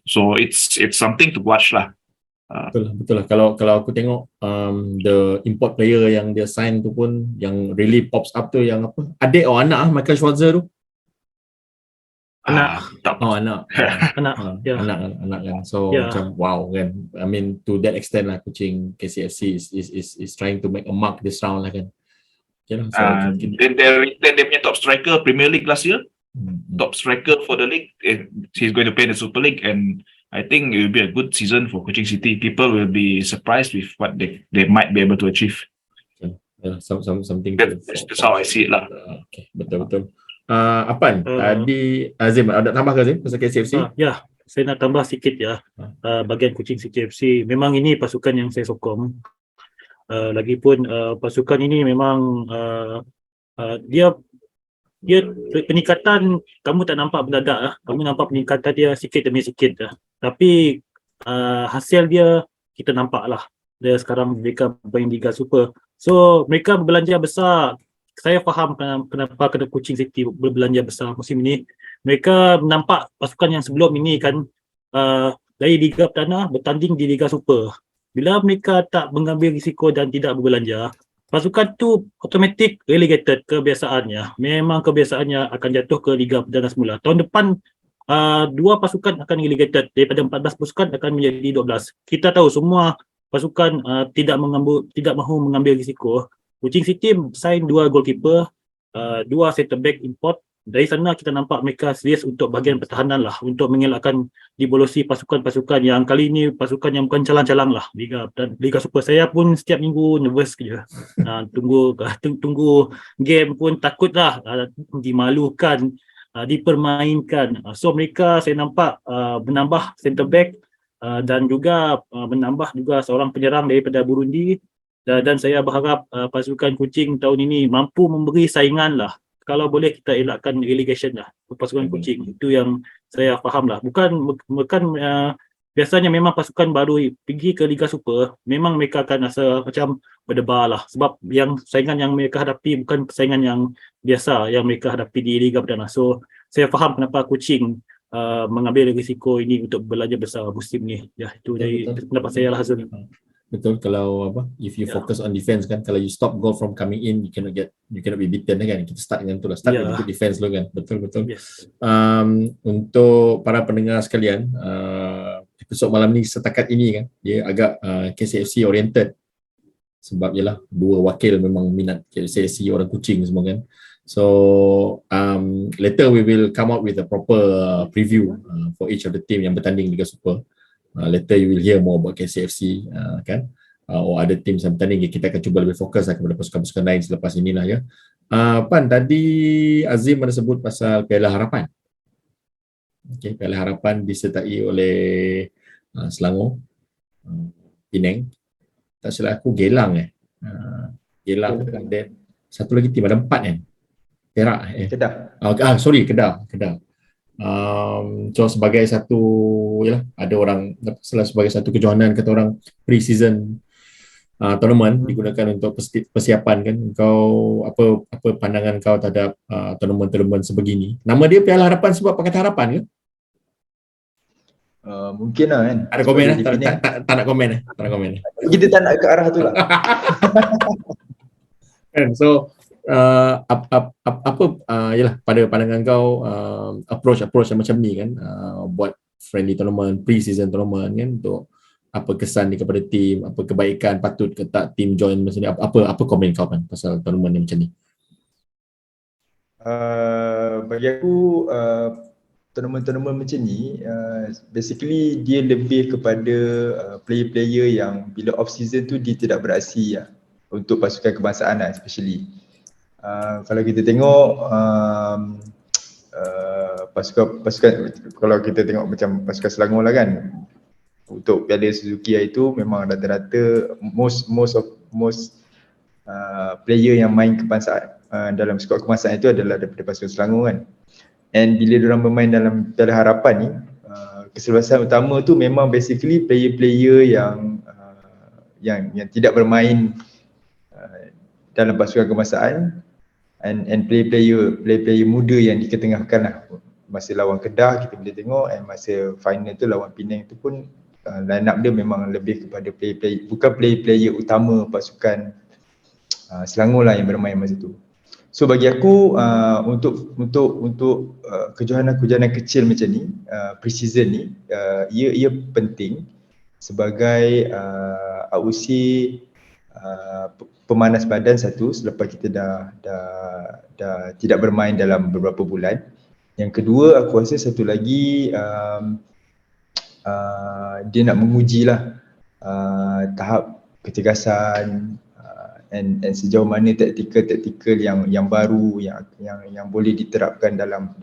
So it's something to watch lah. Betul lah. Kalau aku tengok the import player yang dia sign tu pun yang really pops up tu yang apa? Adik atau anak Michael Schwarzer tu? Anak. Anak. Ya. Anak kan. So Yeah. macam wow kan. I mean to that extent lah, Kuching KCFC is trying to make a mark this round lah kan. Okay lah. So, Then dia punya top striker Premier League last year. Top striker for the league. He's going to play the Super League, and I think it will be a good season for Kuching City. People will be surprised with what they might be able to achieve. something. That's how I see it lah. Okay, betul. Apan, di Azim ada tambah ke Azim pasal KCFC? Ya, saya nak tambah sikit ya. Bagian Kuching City FC. Memang ini pasukan yang saya sokong. Lagipun pasukan ini memang dia peningkatan kamu tak nampak mendadak lah. Kamu nampak peningkatan dia sikit demi sikit lah. Tapi hasil dia kita nampak lah. Dia sekarang mereka bermain Liga Super. So mereka berbelanja besar saya faham kenapa kena Kuching City berbelanja besar musim ini. Mereka nampak pasukan yang sebelum ini kan dari Liga Perdana bertanding di Liga Super. Bila mereka tak mengambil risiko dan tidak berbelanja, pasukan tu automatic relegated kebiasaannya. Memang kebiasaannya akan jatuh ke Liga Perdana semula. Tahun depan 2 pasukan akan relegated, daripada 14 pasukan akan menjadi 12. Kita tahu semua pasukan tidak mahu mengambil risiko. Kuching City sign 2 goalkeeper, 2 centre back import. Dari sana kita nampak mereka serius untuk bahagian pertahanan lah, untuk mengelakkan dibolosi pasukan-pasukan yang kali ini pasukan yang bukan calang-calang lah Liga Super. Saya pun setiap minggu nervous je. Tunggu game pun takut lah dimalukan, dipermainkan. So mereka saya nampak menambah centre back dan juga menambah juga seorang penyerang daripada Burundi, dan saya berharap pasukan Kuching tahun ini mampu memberi saingan lah. Kalau boleh kita elakkan relegation lah pasukan Kuching. Itu yang saya faham lah. Bukan biasanya memang pasukan baru pergi ke Liga Super, memang mereka akan rasa macam berdebar lah. Sebab yang saingan yang mereka hadapi bukan persaingan yang biasa yang mereka hadapi di Liga Perdana. So saya faham kenapa Kuching mengambil risiko ini untuk belanja besar musim ni. Ya, itu dari pendapat saya lah, Hazul. Betul, kalau if you focus on defense kan, kalau you stop goal from coming in, you cannot be beaten kan. Kita start dengan tu lah, start with good defense dulu kan. Betul. Yes. Untuk para pendengar sekalian, episod malam ni setakat ini kan, dia agak KCFC oriented. Sebab yalah, 2 wakil memang minat KCFC, orang Kuching semua kan. So later we will come up with a proper preview for each of the team yang bertanding Liga Super. Later you will hear more about KCFC kan, or other teams yang bertanding. Kita akan cuba lebih fokus kepada pasukan-pasukan lain selepas inilah ya. Pan, tadi Azim ada sebut pasal Piala Harapan. Okay, Piala Harapan disertai oleh Selangor, Penang, tak silap aku Gelang Gelang, dan satu lagi tim ada 4 kan, Perak Kedah. Kedah. So sebagai satu ada orang sebagai satu kejohanan kata orang pre-season tournament digunakan untuk persiapan kan. Kau apa pandangan kau terhadap tournament sebegini? Nama dia Piala Harapan sebab Pakatan Harapan ke? Mungkin lah kan. Ada komen lah? Tak nak komen lah. Kita tak nak ke arah tu lah. So pada pandangan kau approach yang macam ni kan, buat friendly tournament, pre-season tournament kan, untuk apa kesan dia kepada tim, apa kebaikan patut ke tak tim join macam ni, apa komen kau kan pasal tournament yang macam ni? Bagi aku tournament macam ni basically dia lebih kepada player-player yang bila off season tu dia tidak beraksi lah, untuk pasukan kebangsaan lah especially. Kalau kita tengok pasukan kalau kita tengok macam pasukan Selangor lah kan, untuk Piala Suzuki itu memang rata-rata most player yang main kebangsaan dalam skuad kebangsaan itu adalah daripada pasukan Selangor kan. And bila diorang bermain dalam Piala Harapan ni, keselesaian utama tu memang basically player-player yang tidak bermain dalam pasukan kebangsaan, and player muda yang diketengahkan lah. Masa lawan Kedah kita boleh tengok, and masa final tu lawan Penang tu pun line up dia memang lebih kepada bukan player utama pasukan Selangor lah yang bermain masa tu. So bagi aku untuk kejohanan kecil macam ni, pre-season ni, ia penting sebagai usi pemanas badan satu, selepas kita dah tidak bermain dalam beberapa bulan. Yang kedua, aku rasa satu lagi dia nak mengujilah tahap kecergasan and sejauh mana taktikal yang baru yang boleh diterapkan dalam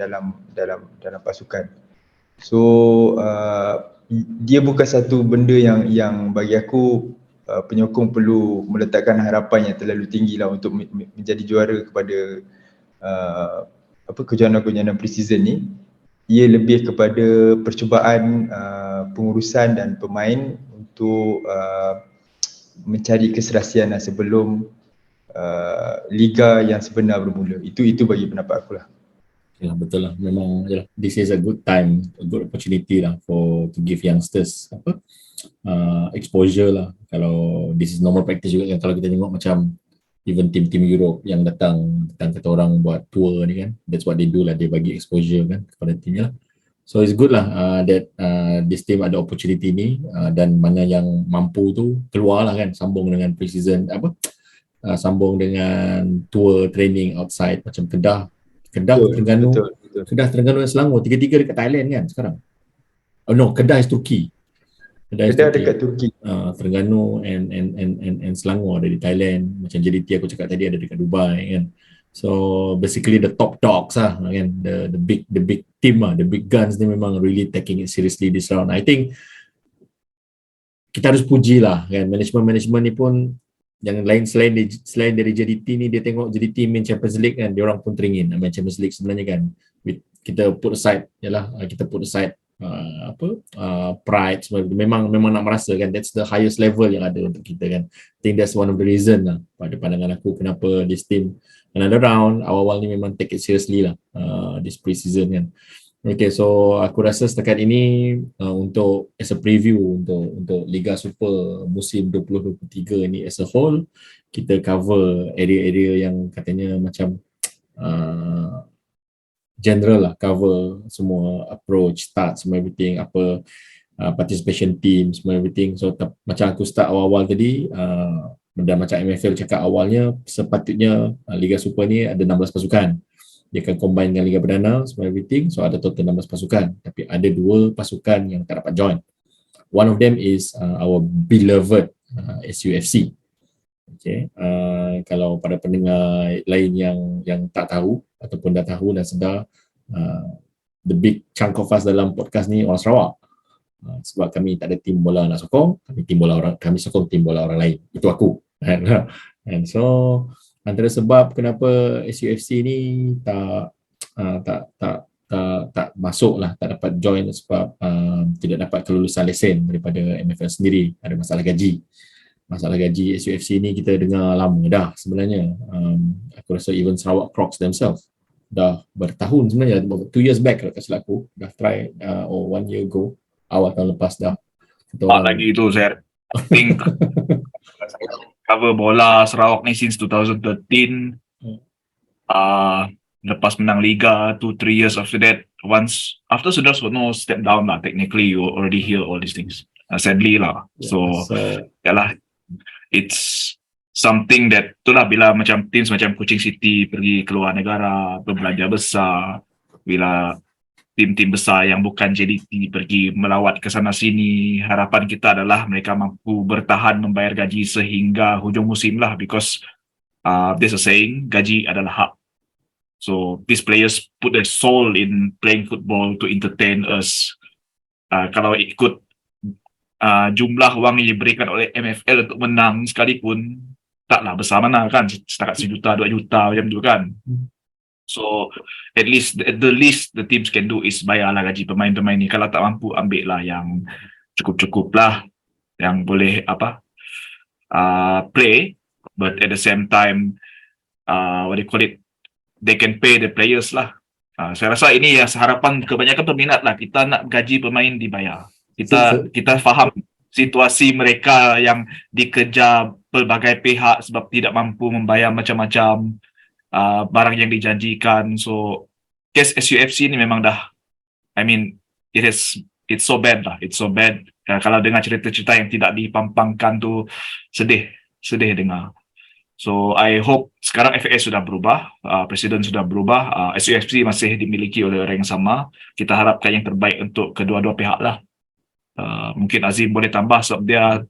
pasukan. So dia bukan satu benda yang bagi aku penyokong perlu meletakkan harapan yang terlalu tinggi lah untuk menjadi juara kepada kejohanan-kejohanan pre-season ni. Ia lebih kepada percubaan pengurusan dan pemain untuk mencari keserasian sebelum liga yang sebenar bermula. Itu bagi pendapat aku lah. Ya, betul lah. Memang yalah, this is a good time, a good opportunity lah to give youngsters exposure lah. Kalau this is normal practice juga kan, kalau kita tengok macam even tim-tim Europe yang datang kata orang buat tour ni kan, that's what they do lah, dia bagi exposure kan kepada timnya lah. So it's good lah that this team ada opportunity ni, dan mana yang mampu tu keluar lah kan, sambung dengan pre-season sambung dengan tour training outside macam Kedah, Terengganu, Betul. Kedah, Terengganu dan Selangor, tiga-tiga dekat Thailand kan sekarang. Oh no, Kedah is Turkey. Kedah dekat Turki. Terengganu and Selangor ada di Thailand. Macam JDT aku cakap tadi ada dekat Dubai kan. So basically the top dogs lah kan, the big team lah, the big guns ni memang really taking it seriously this round. I think kita harus puji lah kan, management ni pun yang lain selain dari JDT ni, dia tengok JDT main Champions League kan, dia orang pun teringin main Champions League sebenarnya kan. Kita put aside pride semua, memang nak merasa kan, that's the highest level yang ada untuk kita kan. I think that's one of the reason lah pada pandangan aku kenapa this team another round awal-awal ni memang take it seriously lah, this pre-season kan. Okay, so aku rasa setakat ini untuk as a preview untuk Liga Super musim 2023 ni as a whole, kita cover area-area yang katanya macam general lah, cover semua approach, start semua everything, participation team semua everything. So macam aku start awal-awal tadi, dan macam MFL cakap awalnya, sepatutnya Liga Super ni ada 16 pasukan. Dia akan combine dengan Liga Perdana semua everything, so ada total 16 pasukan. Tapi ada 2 pasukan yang tak dapat join. One of them is our beloved SUFC. Okay. Kalau pada pendengar lain yang tak tahu ataupun dah tahu dan sedar, the big chunk of us dalam podcast ni orang Sarawak. Sebab kami tak ada tim bola nak sokong, kami sokong tim bola orang lain. Itu aku. And so antara sebab kenapa SUFC ni tak masuk lah, tak dapat join sebab tidak dapat kelulusan lesen daripada MFL sendiri, ada masalah gaji. Masalah gaji SUFC ni kita dengar lama dah sebenarnya. Aku rasa even Sarawak Crocs themselves dah bertahun sebenarnya, 2 years back kalau tak silap aku, dah try 1 year ago, awal tahun lepas dah. Lagi itu saya think cover bola Sarawak ni since 2013. Lepas menang Liga 2-3 years after that, once after Sudarsono step down lah, technically you already hear all these things, sadly lah. So yalah, it's something that itulah, bila macam teams macam Kuching City pergi keluar negara berbelanja besar, bila tim-tim besar yang bukan JDT pergi melawat ke sana sini, harapan kita adalah mereka mampu bertahan membayar gaji sehingga hujung musim lah, because there's a saying, gaji adalah hak. So these players put their soul in playing football to entertain us. Kalau ikut jumlah wang yang diberikan oleh MFL untuk menang sekalipun, taklah besar mana kan, setakat 1 juta 2 juta macam tu kan. So at the least the teams can do is bayarlah gaji pemain-pemain ni. Kalau tak mampu, ambil lah yang cukup-cukup lah, yang boleh play, but at the same time what do you call it, they can pay the players lah. Saya rasa ini ya harapan kebanyakan peminat lah, kita nak gaji pemain dibayar. Kita faham situasi mereka yang dikejar pelbagai pihak sebab tidak mampu membayar macam-macam barang yang dijanjikan. So case SUFC ni memang dah, I mean, it's so bad lah, it's so bad. Kalau dengar cerita-cerita yang tidak dipampangkan tu, sedih dengar. So I hope sekarang FAS sudah berubah, presiden sudah berubah, SUFC masih dimiliki oleh orang yang sama. Kita harapkan yang terbaik untuk kedua-dua pihak lah. Mungkin Azim boleh tambah sebab dia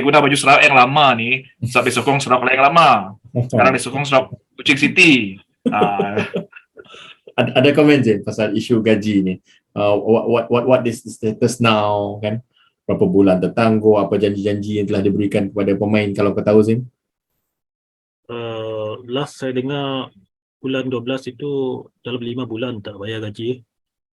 guna baju Sarawak yang lama ni, sebab dia sokong Sarawak yang lama. Sekarang dia sokong Sarawak Kuching City. Ada komen je pasal isu gaji ni. What is the status now kan? Berapa bulan tertangguh, apa janji-janji yang telah diberikan kepada pemain, kalau kau tahu Zim? Last saya dengar bulan 12 itu dalam 5 bulan tak bayar gaji.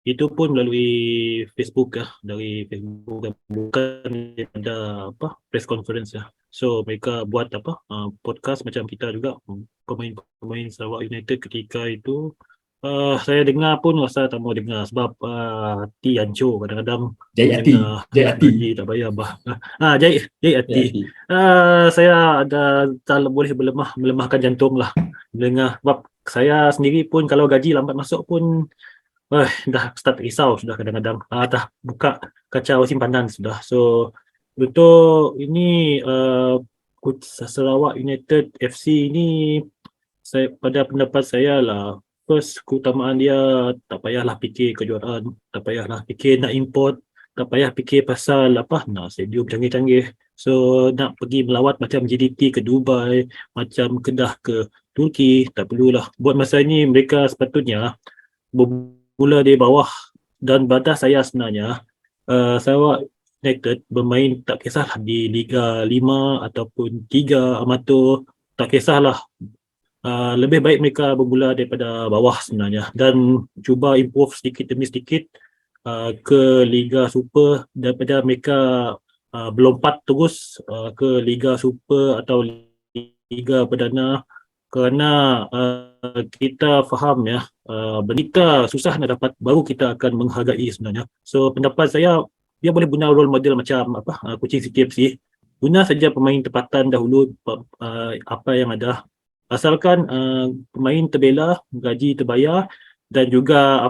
Itu pun melalui Facebook dari Facebook, bukan ada press conference . So mereka buat podcast macam kita juga, pemain Sarawak United ketika itu. Saya dengar pun rasa tak mau dengar sebab hati hancur kadang-kadang Jahit hati. dengar Jahit nak hati. gaji tak bayar jahit Jahit hati. hati. Saya ada tak boleh melemahkan jantung lah dengar, sebab saya sendiri pun kalau gaji lambat masuk pun dah start risau sudah kadang-kadang, dah buka kaca simpanan sudah. So untuk ini Sarawak United FC ini, pada pendapat saya lah, first keutamaan dia tak payahlah fikir kejuaraan, tak payahlah fikir nak import, tak payah fikir pasal nak stadium canggih-canggih. So nak pergi melawat macam JDT ke Dubai, macam Kedah ke Turki, tak perlulah. Buat masa ini mereka sepatutnya bermula dari bawah. Dan pada saya sebenarnya Sarawak United bermain tak kisahlah di Liga 5 ataupun 3 amatur, tak kisahlah. Lebih baik mereka bermula daripada bawah sebenarnya dan cuba improve sedikit demi sedikit ke Liga Super daripada mereka berlompat terus ke Liga Super atau Liga Perdana, kerana kita faham ya, kita susah nak dapat baru kita akan menghargai sebenarnya. So pendapat saya, dia boleh guna role model macam Kuching City FC, guna saja pemain tempatan dahulu apa yang ada, asalkan pemain terbela, gaji terbayar dan juga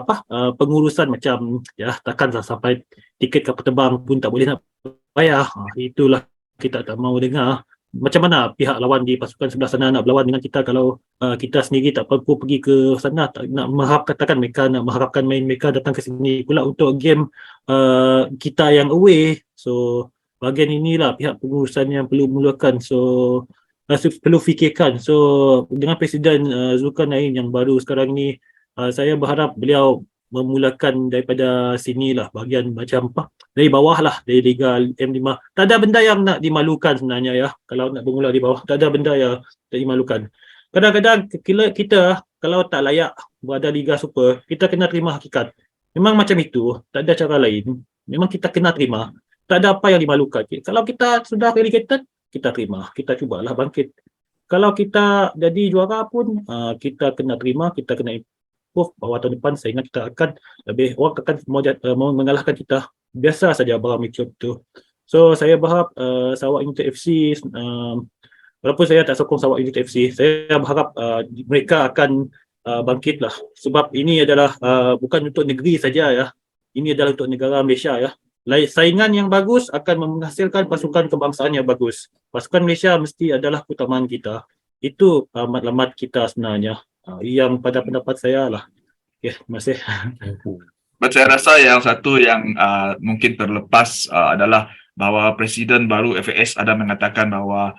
pengurusan macam takkanlah sampai tiket kapal terbang pun tak boleh nak bayar. Itulah kita tak mau dengar. Macam mana pihak lawan di pasukan sebelah sana nak berlawan dengan kita kalau kita sendiri tak mampu pergi ke sana, tak nak katakan mereka nak mengharapkan main mereka datang ke sini pula untuk game kita yang away. So bahagian inilah pihak pengurusan yang perlu mulakan. So perlu fikirkan. So dengan Presiden Zulkarnain yang baru sekarang ni, saya berharap beliau memulakan daripada sinilah, bahagian macam dari bawah lah, dari Liga M5. Tak ada benda yang nak dimalukan sebenarnya ya, kalau nak bermula di bawah, tak ada benda yang nak dimalukan. Kadang-kadang kita kalau tak layak berada Liga Super, kita kena terima hakikat. Memang macam itu, tak ada cara lain. Memang kita kena terima. Tak ada apa yang dimalukan. Kalau kita sudah relegated, kita terima, kita cubalah bangkit. Kalau kita jadi juara pun kita kena terima, kita kena improve. Bahawa tahun depan saya ingat kita akan lebih, orang akan mau mengalahkan kita. Biasa saja barang macam itu. So saya berharap Sarawak United FC, walaupun saya tak sokong Sarawak United FC, saya berharap mereka akan bangkitlah, sebab ini adalah bukan untuk negeri saja ya, ini adalah untuk negara Malaysia ya. Saingan yang bagus akan menghasilkan pasukan kebangsaan yang bagus. Pasukan Malaysia mesti adalah keutamaan kita. Itu matlamat kita sebenarnya. Yang pada pendapat saya lah. Okay, terima kasih. But saya rasa yang satu yang mungkin terlepas adalah bahawa Presiden baru FAS ada mengatakan bahawa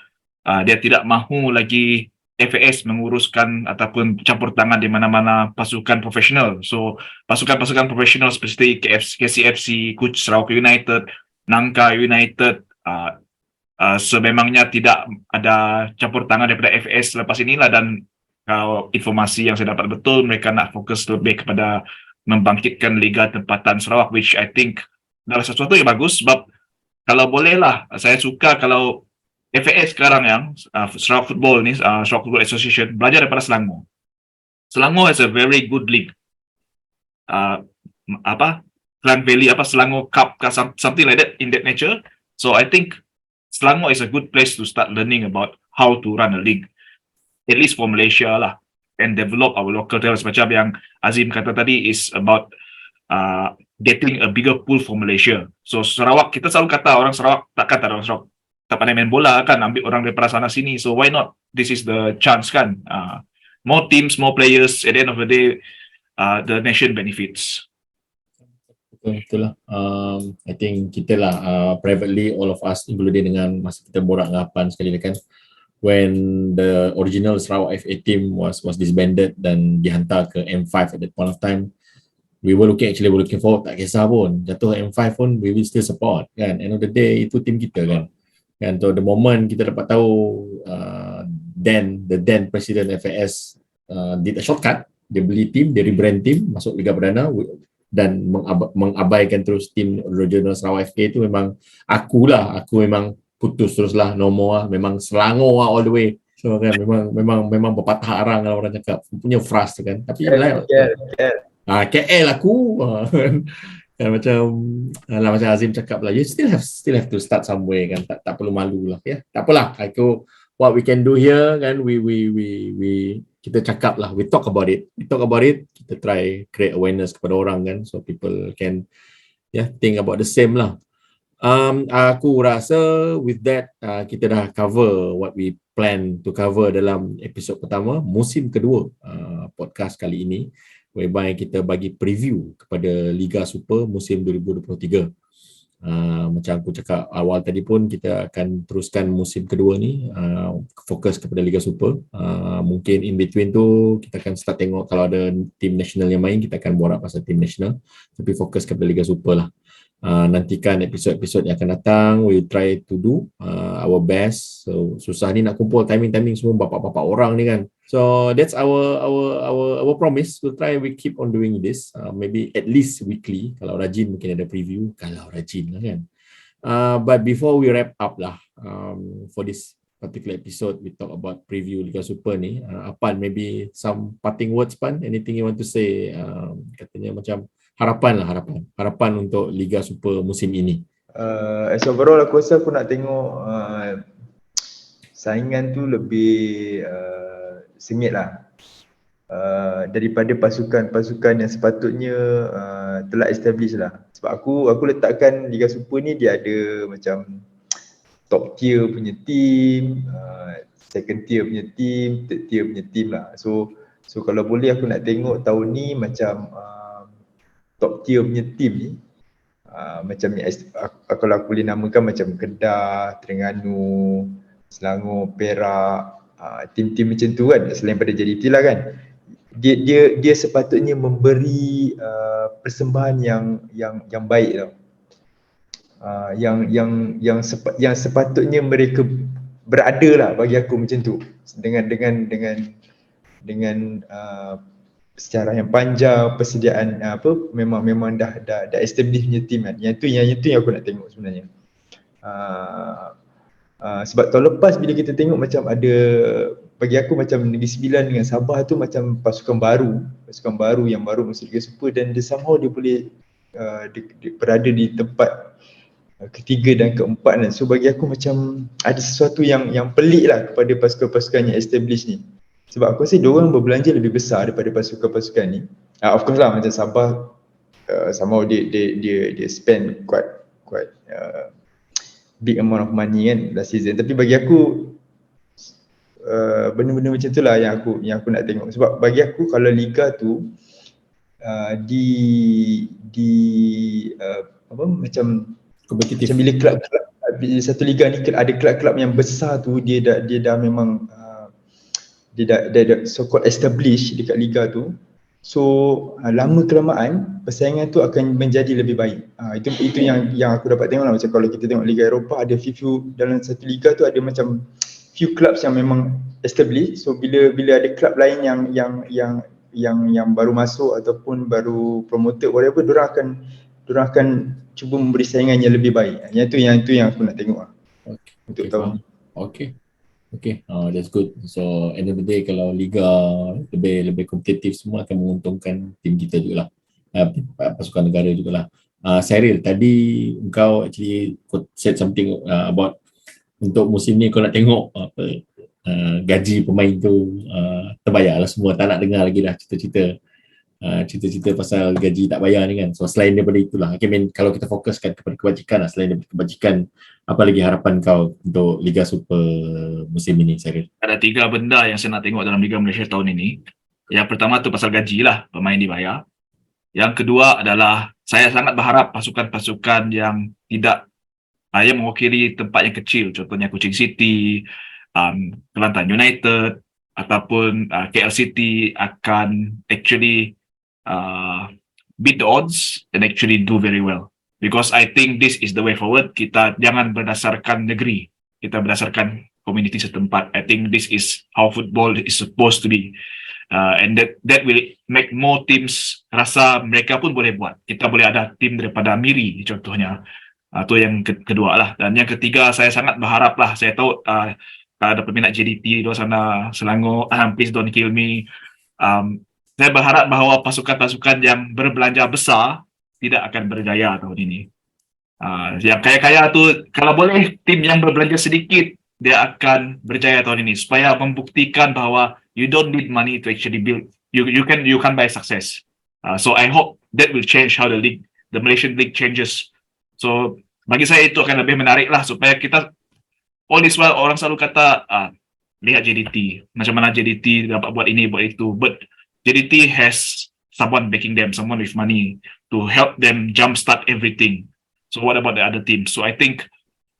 dia tidak mahu lagi FAS menguruskan ataupun campur tangan di mana-mana pasukan profesional. So pasukan-pasukan profesional seperti KCFC, Kuch Sarawak United, Nangka United, sememangnya tidak ada campur tangan daripada FAS selepas inilah. Dan kalau informasi yang saya dapat betul, mereka nak fokus lebih kepada membangkitkan Liga Tempatan Sarawak, which I think adalah sesuatu yang bagus. Sebab kalau bolehlah, saya suka kalau FAS sekarang yang Sarawak Football ni, Sarawak Football Association belajar daripada Selangor. Selangor is a very good league. Klang Valley, Selangor Cup, something like that in that nature. So I think Selangor is a good place to start learning about how to run a league, at least for Malaysia lah, and develop our local talents. Macam yang Azim kata tadi, is about getting a bigger pool for Malaysia. So Sarawak, kita selalu kata orang Sarawak, takkan tak ada orang Sarawak tak pandai main bola kan, ambil orang daripada sana sini. So why not? This is the chance kan. More teams, more players, at the end of the day, the nation benefits. Betul lah. I think kita lah privately, all of us, including dengan masa kita borak dengan Apan sekali kan, when the original Sarawak FA team was disbanded dan dihantar ke M5 at that point of time, we were looking forward, tak kisah pun jatuh M5 pun, we will still support kan. End of the day, itu team kita kan. And so the moment kita dapat tahu the then President FAS did a shortcut, dia beli team, dia rebrand team, masuk Liga Perdana dan mengabaikan terus team regional Sarawak FA, itu memang aku memang putus teruslah, no more lah. Memang Selangor lah all the way. So kan memang berpatah arang kalau orang cakap. Punya frust kan. Tapi KL aku kan macam macam Azim cakap lah, you still have to start somewhere kan. Tak perlu malu lah ya. Tak apalah. What we can do here kan, we kita cakap lah, we talk about it. Kita try create awareness kepada orang kan, so people can think about the same lah. Aku rasa with that kita dah cover what we plan to cover dalam episod pertama musim kedua podcast kali ini, whereby kita bagi preview kepada Liga Super musim 2023. Macam aku cakap awal tadi pun, kita akan teruskan musim kedua ni fokus kepada Liga Super. Mungkin in between tu kita akan start tengok kalau ada tim nasional yang main, kita akan borak pasal tim nasional, tapi fokus kepada Liga Super lah. Nantikan episod-episod yang akan datang. We try to do our best. So susah ni nak kumpul timing semua bapak-bapak orang ni kan. So that's our promise. We'll try, we keep on doing this. Maybe at least weekly. Kalau rajin mungkin ada preview. Kalau rajin lah kan. But before we wrap up lah, for this particular episode, we talk about preview Liga Super ni. Apan, maybe some parting words, Pan? Anything you want to say? Katanya macam harapan untuk Liga Super musim ini. As overall aku rasa aku nak tengok saingan tu lebih sengit lah daripada pasukan-pasukan yang sepatutnya telah establish lah. Sebab aku letakkan Liga Super ni dia ada macam top tier punya team, second tier punya team, third tier punya team lah. So kalau boleh aku nak tengok tahun ni macam top tier punya team ni, macam ni, kalau aku boleh namakan macam Kedah, Terengganu, Selangor, Perak, tim-tim macam tu kan, selain pada JDT lah kan. Dia sepatutnya memberi persembahan yang baik tau. Yang sepatutnya mereka berada lah, bagi aku macam tu, dengan secara yang panjang, persediaan memang dah establish punya team kan. Yang tu yang aku nak tengok sebenarnya. Sebab tahun lepas bila kita tengok macam ada, bagi aku macam Negeri Sembilan dengan Sabah tu macam pasukan baru yang baru masuk Liga Super, dan dia somehow dia boleh berada di tempat ketiga dan keempat kan. So bagi aku macam ada sesuatu yang pelik lah kepada pasukan-pasukan yang established ni. Sebab aku rasa diorang berbelanja lebih besar daripada pasukan-pasukan ni. Of course lah, macam Sabah somehow dia spend quite big amount of money kan last season. Tapi bagi aku benda-benda macam tu lah yang aku nak tengok. Sebab bagi aku kalau liga tu macam bila kelab-kelab satu liga ni ada kelab-kelab yang besar tu, dia dah memang dia dah so-called established dekat liga tu. So lama kelamaan persaingan tu akan menjadi lebih baik. Itu yang aku dapat tengok lah. Macam kalau kita tengok Liga Eropah, ada few dalam satu liga tu ada macam few clubs yang memang established. So bila ada club lain yang baru masuk ataupun baru promoted whatever, dorang akan cuba memberi saingan yang lebih baik. Yang tu yang aku nak tengok lah. Untuk tahun ni. Okay, that's good. So end of the day, kalau liga lebih kompetitif, semua akan menguntungkan tim kita jugalah, pasukan negara jugalah. Cyril, tadi engkau actually said something about untuk musim ni kau nak tengok gaji pemain tu terbayar lah semua. Tak nak dengar lagi lah cerita-cerita pasal gaji tak bayar ni kan. So selain daripada itulah, kalau kita fokuskan kepada kebajikan lah, selain daripada kebajikan, apa lagi harapan kau untuk Liga Super musim ini, Cyril? Ada 3 benda yang saya nak tengok dalam Liga Malaysia tahun ini. Yang pertama tu pasal gaji lah, pemain dibayar. Yang kedua adalah saya sangat berharap pasukan-pasukan yang tidak yang mewakili tempat yang kecil, contohnya Kuching City, Kelantan United ataupun KL City akan actually beat the odds and actually do very well. Because I think this is the way forward. Kita jangan berdasarkan negeri, kita berdasarkan community setempat. I think this is how football is supposed to be. And that will make more teams rasa mereka pun boleh buat. Kita boleh ada tim daripada Miri contohnya, Itu yang kedua lah. Dan yang ketiga, saya sangat berharap lah, saya tahu ada peminat JDT di luar sana, Selangor, please don't kill me. Saya berharap bahawa pasukan-pasukan yang berbelanja besar tidak akan berjaya tahun ini. Yang kaya-kaya tu, kalau boleh tim yang berbelanja sedikit, dia akan berjaya tahun ini, supaya membuktikan bahawa you don't need money to actually build. You can buy success. So I hope that will change how the Malaysian league changes. So bagi saya itu akan lebih menarik lah, supaya kita all this while orang selalu kata lihat JDT, macam mana JDT dapat buat ini buat itu, but JDT has someone backing them, someone with money to help them jumpstart everything. So what about the other teams? So I think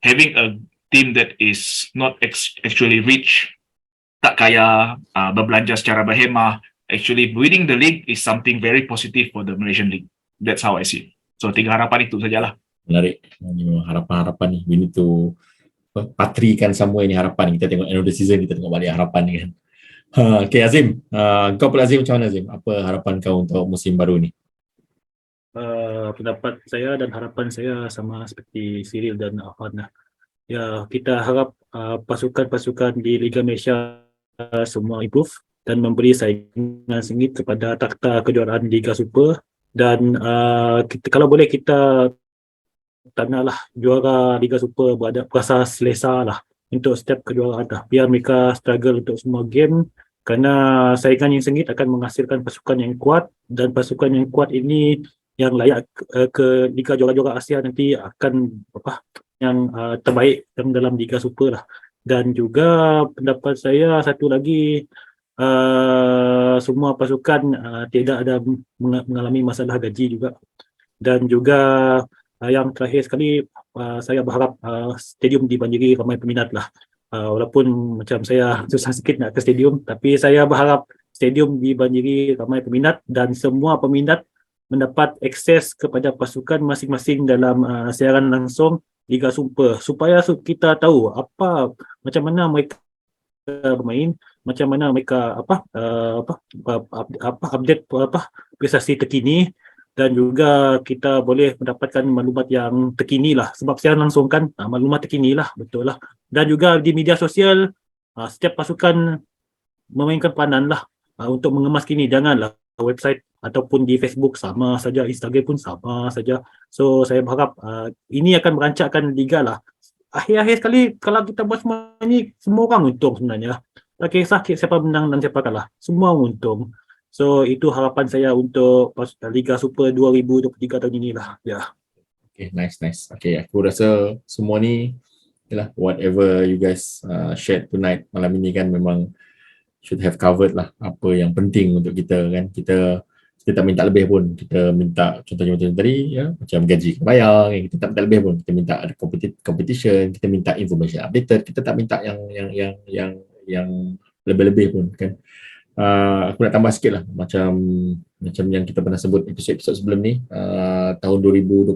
having a team that is not actually rich, tak kaya, berbelanja secara berhemah, actually winning the league is something very positive for the Malaysian league. That's how I see it. So 3 harapan itu sajalah. Menarik. Ini memang harapan-harapan ni. We need to patrikan semua ini harapan. Kita tengok end of the season, kita tengok balik harapan ni kan. Okay Azim, kau pula Azim, macam mana Azim? Apa harapan kau untuk musim baru ni? Pendapat saya dan harapan saya sama seperti Cyril dan Afan lah. Ya, kita harap pasukan-pasukan di Liga Malaysia semua improve dan memberi saingan sengit kepada takhta kejuaraan Liga Super, dan kalau boleh kita tanahlah juara Liga Super berasa selesa lah untuk setiap kejuaraan lah. Biar mereka struggle untuk semua game, kerana saingan yang sengit akan menghasilkan pasukan yang kuat, dan pasukan yang kuat ini yang layak ke Liga Juara-Juara Asia nanti akan yang terbaik dalam Liga Super lah. Dan juga pendapat saya satu lagi, semua pasukan tidak ada mengalami masalah gaji juga. Dan juga yang terakhir sekali, saya berharap stadium dibanjiri ramai peminat lah. Walaupun macam saya susah sikit nak ke stadium, tapi saya berharap stadium dibanjiri ramai peminat dan semua peminat mendapat akses kepada pasukan masing-masing dalam siaran langsung Liga Super, supaya kita tahu macam mana mereka bermain, macam mana mereka update prestasi terkini, dan juga kita boleh mendapatkan maklumat yang terkini lah, sebab siaran langsung kan maklumat terkini lah, betul lah. Dan juga di media sosial setiap pasukan memainkan peranan lah untuk mengemas kini. Janganlah website ataupun di Facebook sama saja, Instagram pun sama saja. So saya berharap ini akan merancakkan liga lah. Akhir-akhir sekali kalau kita buat semua ini, semua orang untung sebenarnya. Tak kisah siapa menang dan siapa kalah, semua untung. So itu harapan saya untuk Liga Super 2023 tahun inilah. Ya. Okay, nice. Okay, aku rasa semua ni yalah, whatever you guys shared tonight malam ini kan memang should have covered lah apa yang penting untuk kita kan. Kita tak minta lebih pun, kita minta contohnya macam tadi ya, macam gaji kena bayar kan? Kita tak minta lebih pun, kita minta ada competition, kita minta information updated, kita tak minta yang lebih-lebih pun kan. Aku nak tambah sikit lah macam yang kita pernah sebut episod sebelum ni, tahun 2024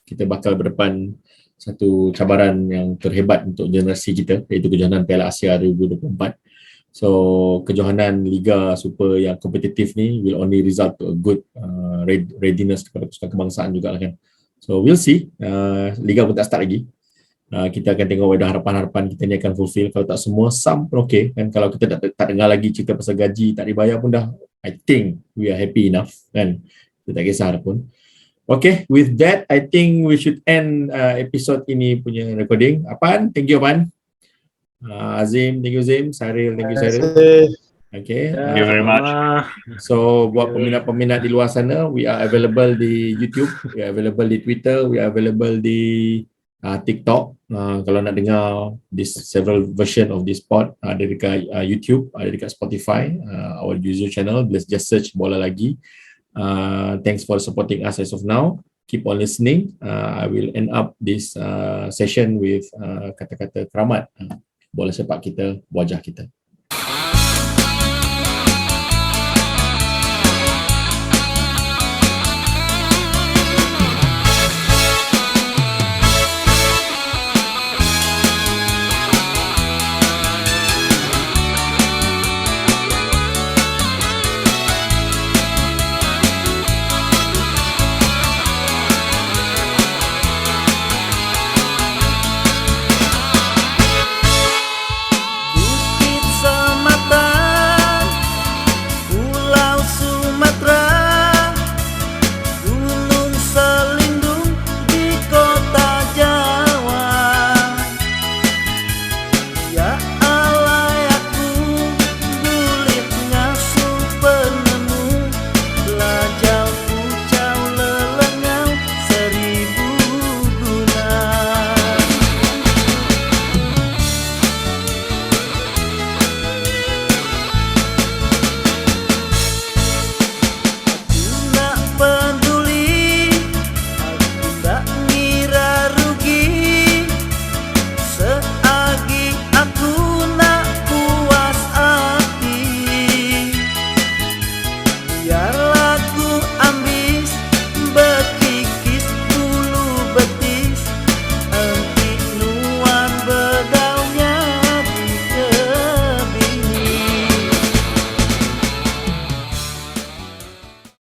kita bakal berdepan satu cabaran yang terhebat untuk generasi kita, iaitu kejohanan Piala Asia 2024. So kejohanan Liga Super yang kompetitif ni will only result to a good readiness kepada pasukan kebangsaan juga lah kan. So we'll see, Liga pun tak start lagi. Kita akan tengok whether harapan-harapan kita ni akan fulfill. Kalau tak semua, some pun okay kan. Kalau kita tak dengar lagi cerita pasal gaji tak dibayar pun dah, I think we are happy enough kan. Kita tak kisah pun. Okay, with that I think we should end episode ini punya recording. Apaan? Thank you Apaan. Azim, thank you Azim. Cyril, thank you Cyril. Okay. Thank you very much. So buat peminat-peminat di luar sana, we are available di YouTube, we are available di Twitter, we are available di TikTok. Kalau nak dengar this several version of this pod, ada dekat YouTube, ada dekat Spotify, our user channel, just search Bola Lagi. Thanks for supporting us as of now. Keep on listening. I will end up this session with kata-kata keramat. Bola sepak kita, wajah kita.